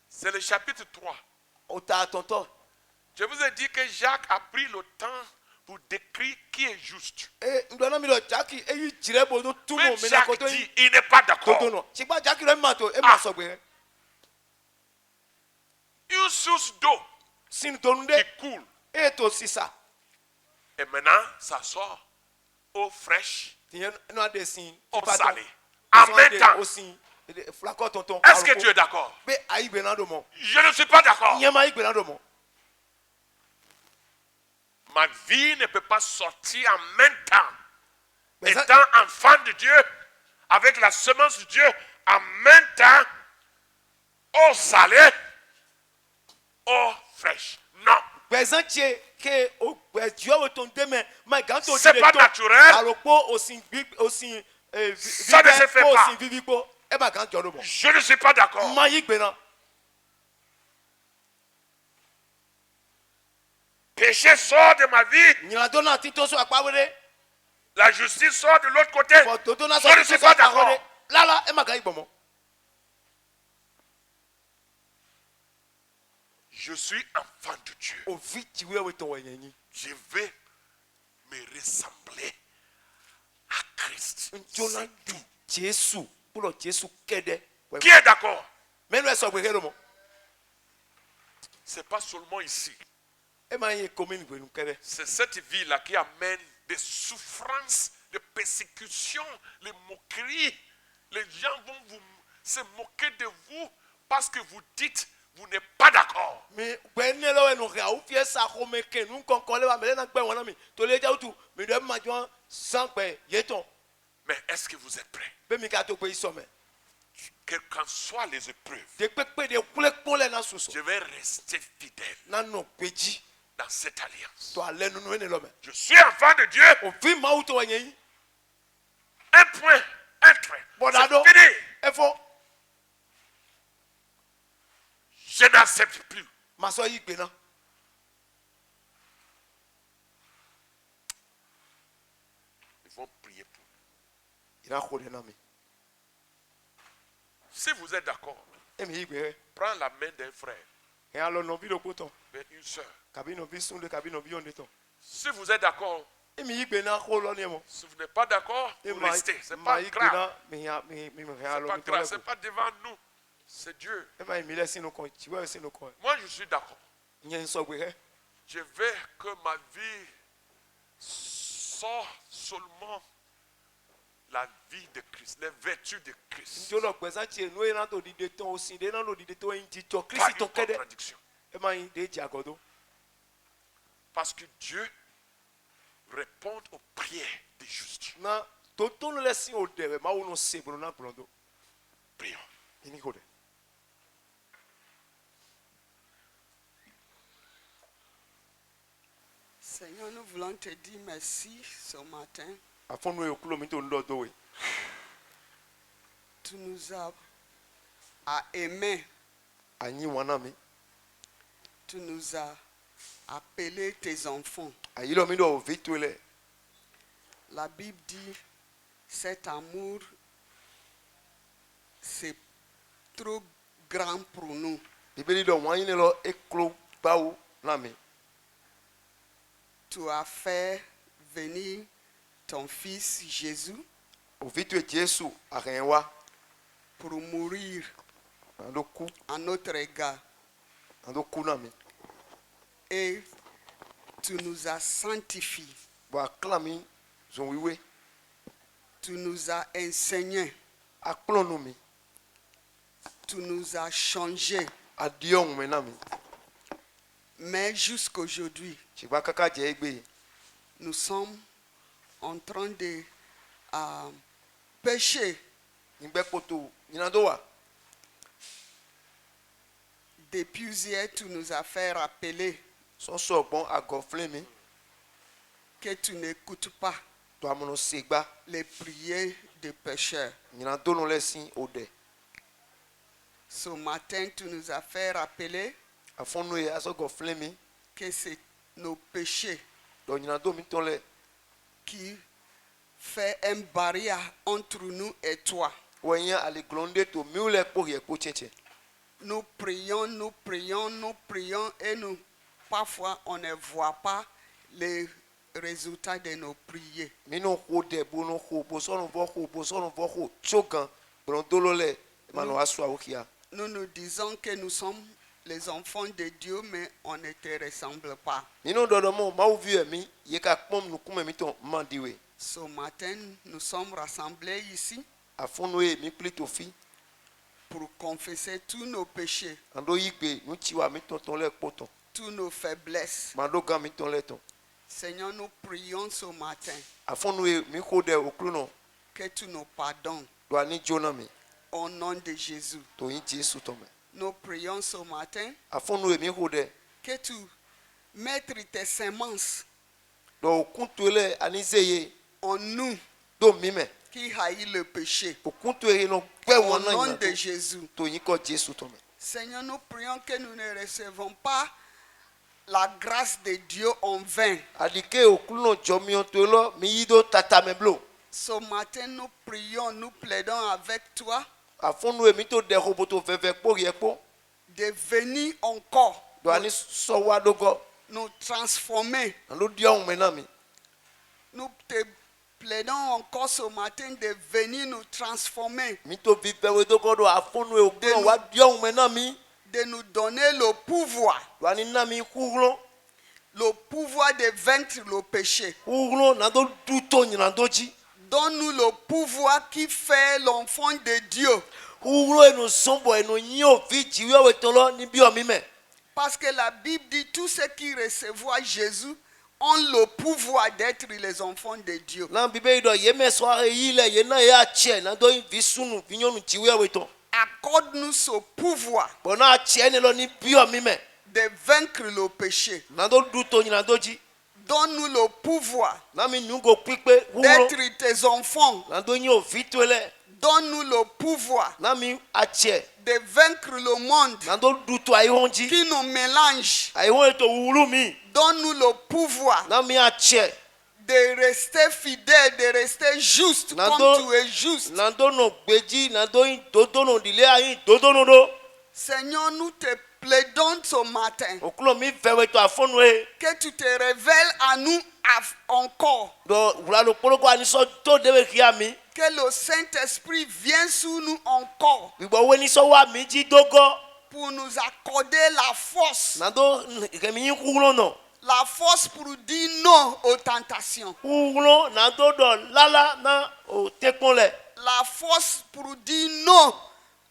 C'est le chapitre 3. O ta tonto. Je vous ai dit que Jacques a pris le temps pour décrire qui est juste. E ndona mi do jaki e yi jire bo do tumo Même me na ko Jacques to dit, yi. il n'est pas To d'accord. no. Sigba jaki le ma to e ma so gbe. Une source d'eau Sin tonde qui coule. e to sisa. Et maintenant, ça sort eau fraîche, Tiyen no ade sin. eau Tipa ton. salée. En même temps, Osin flacon tonton. est-ce que tu es d'accord? Be ayigbena do mo. Je ne suis pas d'accord. Nyema ayigbena do mo. Ma vie ne peut pas sortir en même temps. Mais ça- Étant enfant de Dieu, avec la semence de Dieu, en même temps, eau salée, eau fraîche. Non. gbẹ̀zántiẹ̀ ke o gbẹ̀dúwẹ̀ tó ń dẹ́mẹ̀ máa gàn tó C'est pas naturel. àròpọ̀ òsìn Ça ne se fait pas. òsìn vivipo ẹ máa gàn jọ̀rọ̀ bọ̀. Je ne suis pas d'accord. máa yí gbẹ̀ náà. Péché sort de ma vie. nyìnàdó náà ti tó sọ àpáwéré. La justice sort de l'autre côté. bọ̀dọ̀dọ̀ náà Je ne sọ suis pas d'accord. lára ẹ máa gàn yí gbọ̀ mọ́. Je suis enfant de Dieu. òfin tìwé wẹ̀ tó wọ̀nyẹn yín. Je vais me ressembler à Christ. njona C'est du tout. jésù kúlọ̀ jésù kẹ́dẹ́. Qui est d'accord? mẹ́nu ẹ̀ sọ gbẹ̀gẹ́ ló mọ̀. C'est pas seulement ici. ẹ máa yẹ kọ́mínì gbẹ̀nu kẹ́dẹ́. C'est cette vie-là qui amène des souffrances, des persécutions, les moqueries. Les gens vont se moquer de vous parce que vous dites vous n'êtes pas d'accord. mi gbẹ̀ni lọ́wọ́ ẹnu rẹ̀ àwọn fi ẹ̀sà kọ́mẹ kẹ́nu kọ̀ọ̀kan lẹ́wà mẹ́lẹ́ náà gbẹ̀ wọn náà mi tó lè jẹ́ òtún mi dẹ́ máa jọ sàn pẹ̀ yétọ̀ Mais est-ce que vous êtes prêts? bẹ́ẹ̀ mi ká tó pé sọ̀mẹ́. Quelles qu'en soient les épreuves, de pépé de kúlẹ̀ kúlẹ̀ náà sọ̀sọ̀ je vais rester fidèle nánà péjì dans cette alliance. tó alẹ́ nínú ẹni lọ́mẹ́. Je suis enfant de Dieu. òfin máa wù tó wọ̀nyẹn yín. Un point, un trait. bọ̀dádó C'est fini. ẹ fọ́ Je n'accepte plus. màá sọ yí gbé náà. Ils vont prier pour. ìlà kó lẹ́ náà mi. Si vous êtes d'accord, ẹ̀mí yí gbé rẹ̀ prends la main d'un frère ẹ̀ á lọ nà bí lóko tán et une soeur. kàbí nà bí súnlé kàbí nà bí yọ̀ǹde tán. Si vous êtes d'accord, ẹ̀mí yí gbé náà kó lọ ní ẹ̀ mọ́. si vous n'êtes pas d'accord, vous restez. Ce n'est pas yí gbé grave. náà mi ẹ̀ á C'est lọ pas bí grave. tọ́lẹ̀ Ce n'est kù. pas devant nous. C'est Dieu. ẹ̀ máa yí mi lẹ́ sínú kan ìtìwẹ́ sínú kan ẹ̀. Moi, je suis d'accord. ìyẹn ń sọ gbé rẹ̀. Je veux que ma vie sorte seulement la vie de Christ, les vertus de Christ. njó lọ gbẹ̀sán tiẹ̀ nú ẹ̀ náà tó dìde tán òsìn dé náà ló dìde tó ń jíjọ Pas kristi une tó kẹ́dẹ́. contradiction. ẹ̀ máa yí dé jà gọ́dọ̀. Parce que Dieu répond aux prières des justes. na tó tó lọ lẹ́sìn òde rẹ̀ máa wọ́n nù sí ìbùnú náà gbọ́dọ̀. Prions. ìní kò dẹ̀. Seigneur, nous voulons te dire merci ce matin. àfọ̀nù ẹ̀ kúlọ̀ mi tó ń lọ dọ̀wẹ̀. Tu nous as aimés. àyìn wọn náà mi. Tu nous as appelés tes enfants. àyìn lọ mi dọ̀ òfin tó lẹ̀. La Bible dit, cet amour, c'est trop grand pour nous. bíbélì dọ̀ wọ́n yín lọ ékúlọ̀ báwo náà mi. Tu as fait venir ton fils Jésus òfin tó jésù àrẹ̀ wa. pour mourir àdó kú à notre égard. àdó kú náà mi. Et tu nous as sanctifiés. bọ̀ àkàlà mi zùn wíwé. Tu nous as enseignés. àkúlọ̀ nù mi. Tu nous as changés. àdìọ̀hún mi náà mi. Mais jusqu'aujourd'hui, ṣùgbọ́n kàkà jẹ́ gbé. nous sommes en train de pécher. nígbẹ́ kótó ìyìnàdó wà. Depuis hier, tu nous as fait rappeler sọ́sọ́ ọ̀gbọ́n àgọ́ fúnlẹ̀ mi. que tu n'écoutes pas tó amúnú sí gbá. les prières des pécheurs. ìyìnàdó nù lẹ́sìn òde. Ce matin, tu nous as fait rappeler àfọ̀nù ẹ̀ asọ́gọ̀ fúnlẹ̀ mi. que c'est nos péchés dọ̀ ìyìnàdó mi tó lẹ̀. qui fait un barrière entre nous et toi. wọ̀nyẹn àlèglọ́ndé tó miwulẹ̀ kpó yẹ kó tsẹ̀tsẹ̀. Nous prions, nous prions, nous prions et nous, parfois, on ne voit pas les résultats de nos prières. minnu xɔ dɛ bonu xɔ bosɔnu vɔ xɔ tso gan gbɔdɔdolo lɛ manu asu awo kia. Nous nous disons que nous sommes les enfants de Dieu, mais on ne te ressemble pas. minnu dɔdɔmɔ mawu vi mi yi ka kpɔm nukume mi tɔ ma di we. Ce matin, nous sommes rassemblés ici afunu ye mi kpli to fi. pour confesser tous nos péchés, ando yi gbe nutsiwa mi tɔtɔ lɛ kpɔtɔ. toutes nos faiblesses. mado gan mi tɔ lɛ tɔ. Seigneur, nous prions ce matin afunu ye mi xɔ dɛ okulu nɔ que tu nous pardonnes do ani dzona mi au nom de Jésus. to yi jesu tɔmɛ. Nous prions ce matin afunu ye mi xɔ dɛ que tu mettre tes semences do kuntule anizeye en nous do mime qui haït le péché. o kuntule no gbe Au wona nom ina de Jésus. to yin ko Jesu to me. Seigneur, nous prions que nous ne recevons pas la grâce de Dieu en vain. Adike okulo jomion to lo mi yido tata me blo. Ce matin, nous prions, nous plaidons avec toi Afonu emi to de roboto veve po ye po de venir encore do ani so wa dogo nous transformer. lo dion me na mi. Nous te plaidons encore ce matin de venir nous transformer, Mi to vive we dogo do afonu e okulo wa dion me na mi. de nous donner le pouvoir Do ani na mi kulo de vaincre le péché. kulo na do duto nyina doji. Donne-nous le pouvoir qui fait l'enfant de Dieu. Kulo eno sombo eno nyo vi jiwe we to lo ni bi o mi me. Parce que la Bible dit tous ceux qui recevront Jésus ont le pouvoir d'être les enfants de Dieu. Na bibe do ye me so are yile ye na ya che na do vi sunu vi nyonu jiwe we to. Accorde-nous ce pouvoir Bona che ne lo ni bi o mi me. de vaincre le péché. Na do duto nyina doji. Donne-nous le pouvoir Na mi nyugo pipe kulo d'être tes enfants. na do nyo vitwele. Donne-nous le pouvoir Na mi ache de vaincre le monde na do duto ayonji. qui nous mélange. Ayon to wulu mi. Donne-nous le pouvoir Na mi ache de rester fidèle, de rester juste Nando- comme tu es juste. na do no gbeji na do yin dodo no dile ayin dodo no do. Seigneur, nous te plaidons ce matin Okulo mi vewe to afonu e. que tu te révèles à nous encore. Do wula lo poloko ani so to dewe kia mi. Que le Saint-Esprit vienne sur nous encore Bigbo we ni so wa mi ji dogo. pour nous accorder la force. Na do kemi yin kulo no. La force pour dire non aux tentations. Kulo na do do lala na o tekon le. La force pour dire non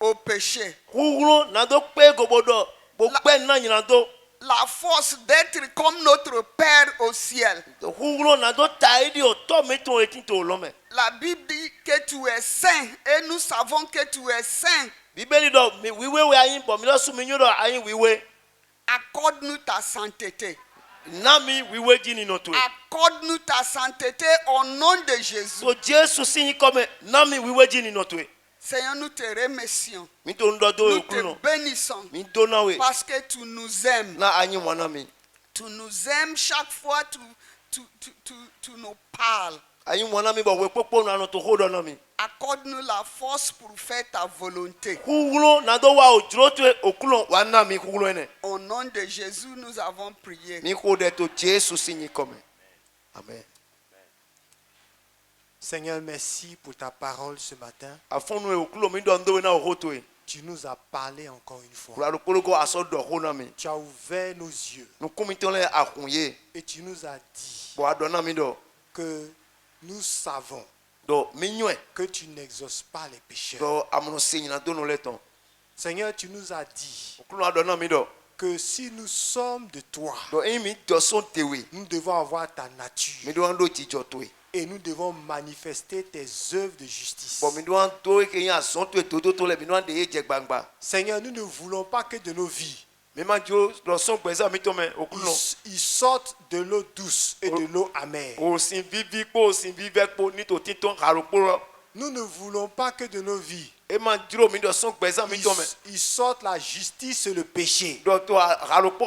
au péché. Kulo na do pe gobodo. Bo pe na nyina do. La force d'être comme notre Père au ciel. Kulo na do taidi o to mi to etin to lo me. La Bible dit que tu es saint et nous savons que tu es saint. Bibeli do mi wiwe we ayin bo mi lo su mi nyo do ayin wiwe. Accorde-nous ta sainteté. Na mi wiwe jini no to. Accorde-nous ta sainteté au nom de Jésus. So Jesu sinyi come na mi wiwe jini no to. Seigneur, nous te remercions. Mi to ndo do Nous okulo. te bénissons Mi do na we. parce que tu nous aimes. Na ayin wana mi. Tu nous aimes chaque fois tu nous parles. Ayin wana mi bo we popo na no to hold on mi. Accorde-nous la force pour faire ta volonté. Kulo na do wa ojuro to okulo wana mi kulo ene. Au nom de Jésus, nous avons prié. Mi ko de to Jesu sinyi come. Amen. Seigneur, merci pour ta parole ce matin. Afonu e okulo mi do ndo we na ohoto e. Tu nous as parlé encore une fois. Wula lo poloko aso do ho na mi. Tu as ouvert nos yeux Nu kumi to le ahunye. et tu nous as dit Bo adona mi do. que nous savons Do mi nywe. que tu n'exauces pas les pécheurs. Do amono sinyi na do no le ton. Seigneur, tu nous as dit Okulo adona mi do. que si nous sommes de toi, Do imi do son tewe. nous devons avoir ta nature Mi do ando ti jo to e. et nous devons manifester tes œuvres de justice. Bo mi do an to e ke yan son to e todo to le mi do an de ye je gbangba. Seigneur, nous ne voulons pas que de nos vies, Mi ma jo do son gbeza mi to me okulo. ils sortent de l'eau douce et de l'eau amère. O sin vivi po o sin vive po ni to titon haroporo. Nous ne voulons pas que de nos vies, E ma jiro mi do son gbeza mi to me. ils sortent la justice et le péché. Do to haropo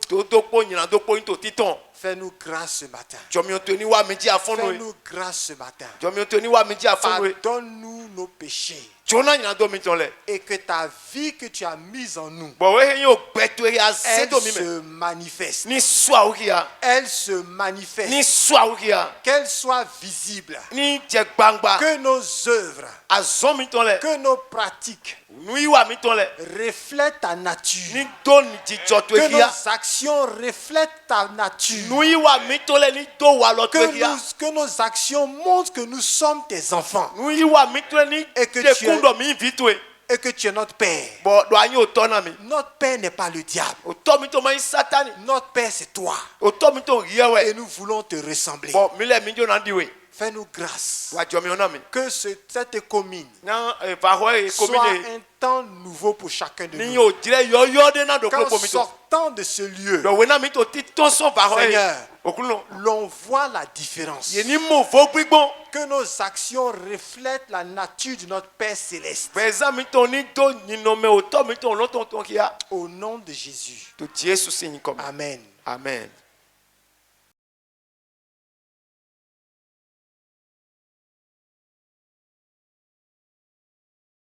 do po nyina do po ni to titon. Fais-nous grâce ce matin. Jomi o to ni wa mi ji afonu e. Fais-nous grâce ce matin. Jomi o to ni wa mi ji afonu e. Pardonne-nous nos péchés. Jona nyina do mi ton le. Et que ta vie que tu as mise en nous, Bo we he yo gbeto e ya se elle do mi me. se manifeste. Ni swa o kia. Elle se Ni manifeste. swa o kia. Qu'elle soit visible. Ni je gbangba. Que nos œuvres, Azon mi ton le. que nos pratiques Nu wa mi ton le. reflètent ta nature. Ni do ni ji jo to e Que kia. nos actions reflètent ta nature. Nu wa mi ton le ni do wa lo to e kia. Que nos actions montrent que nous sommes tes enfants Nu wa mi ton le ni Et que de tu es- kundo mi vi to e. et que tu es notre Père. Bo do anyi o to na mi. Notre Père n'est pas le diable. O to mi to ma satani. Notre Père, c'est toi. O to mi to rie we. Et nous voulons te ressembler. Bo mi le mi jo na di we. Fais-nous grâce. wa jɔ mi ɔnɔ mi. Que cette commune na varɔ ye soit komi un temps nouveau pour chacun de ni nous. y'o dirɛ yɔyɔ de na do Qu'en klo pomi to. sortant de ce lieu, dɔw wena mi to ti tɔnsɔn varɔ ye. Seigneur, okulo. l'on voit la différence. yé ni mo fo gbigbɔn. Que nos actions reflètent la nature de notre Père céleste. pɛzan mi tɔn ni to nyinɔmɛ o tɔ mi tɔn lɔtɔn tɔn kia. Au nom de Jésus. to Jésus si yin kɔmi. Amen. amen.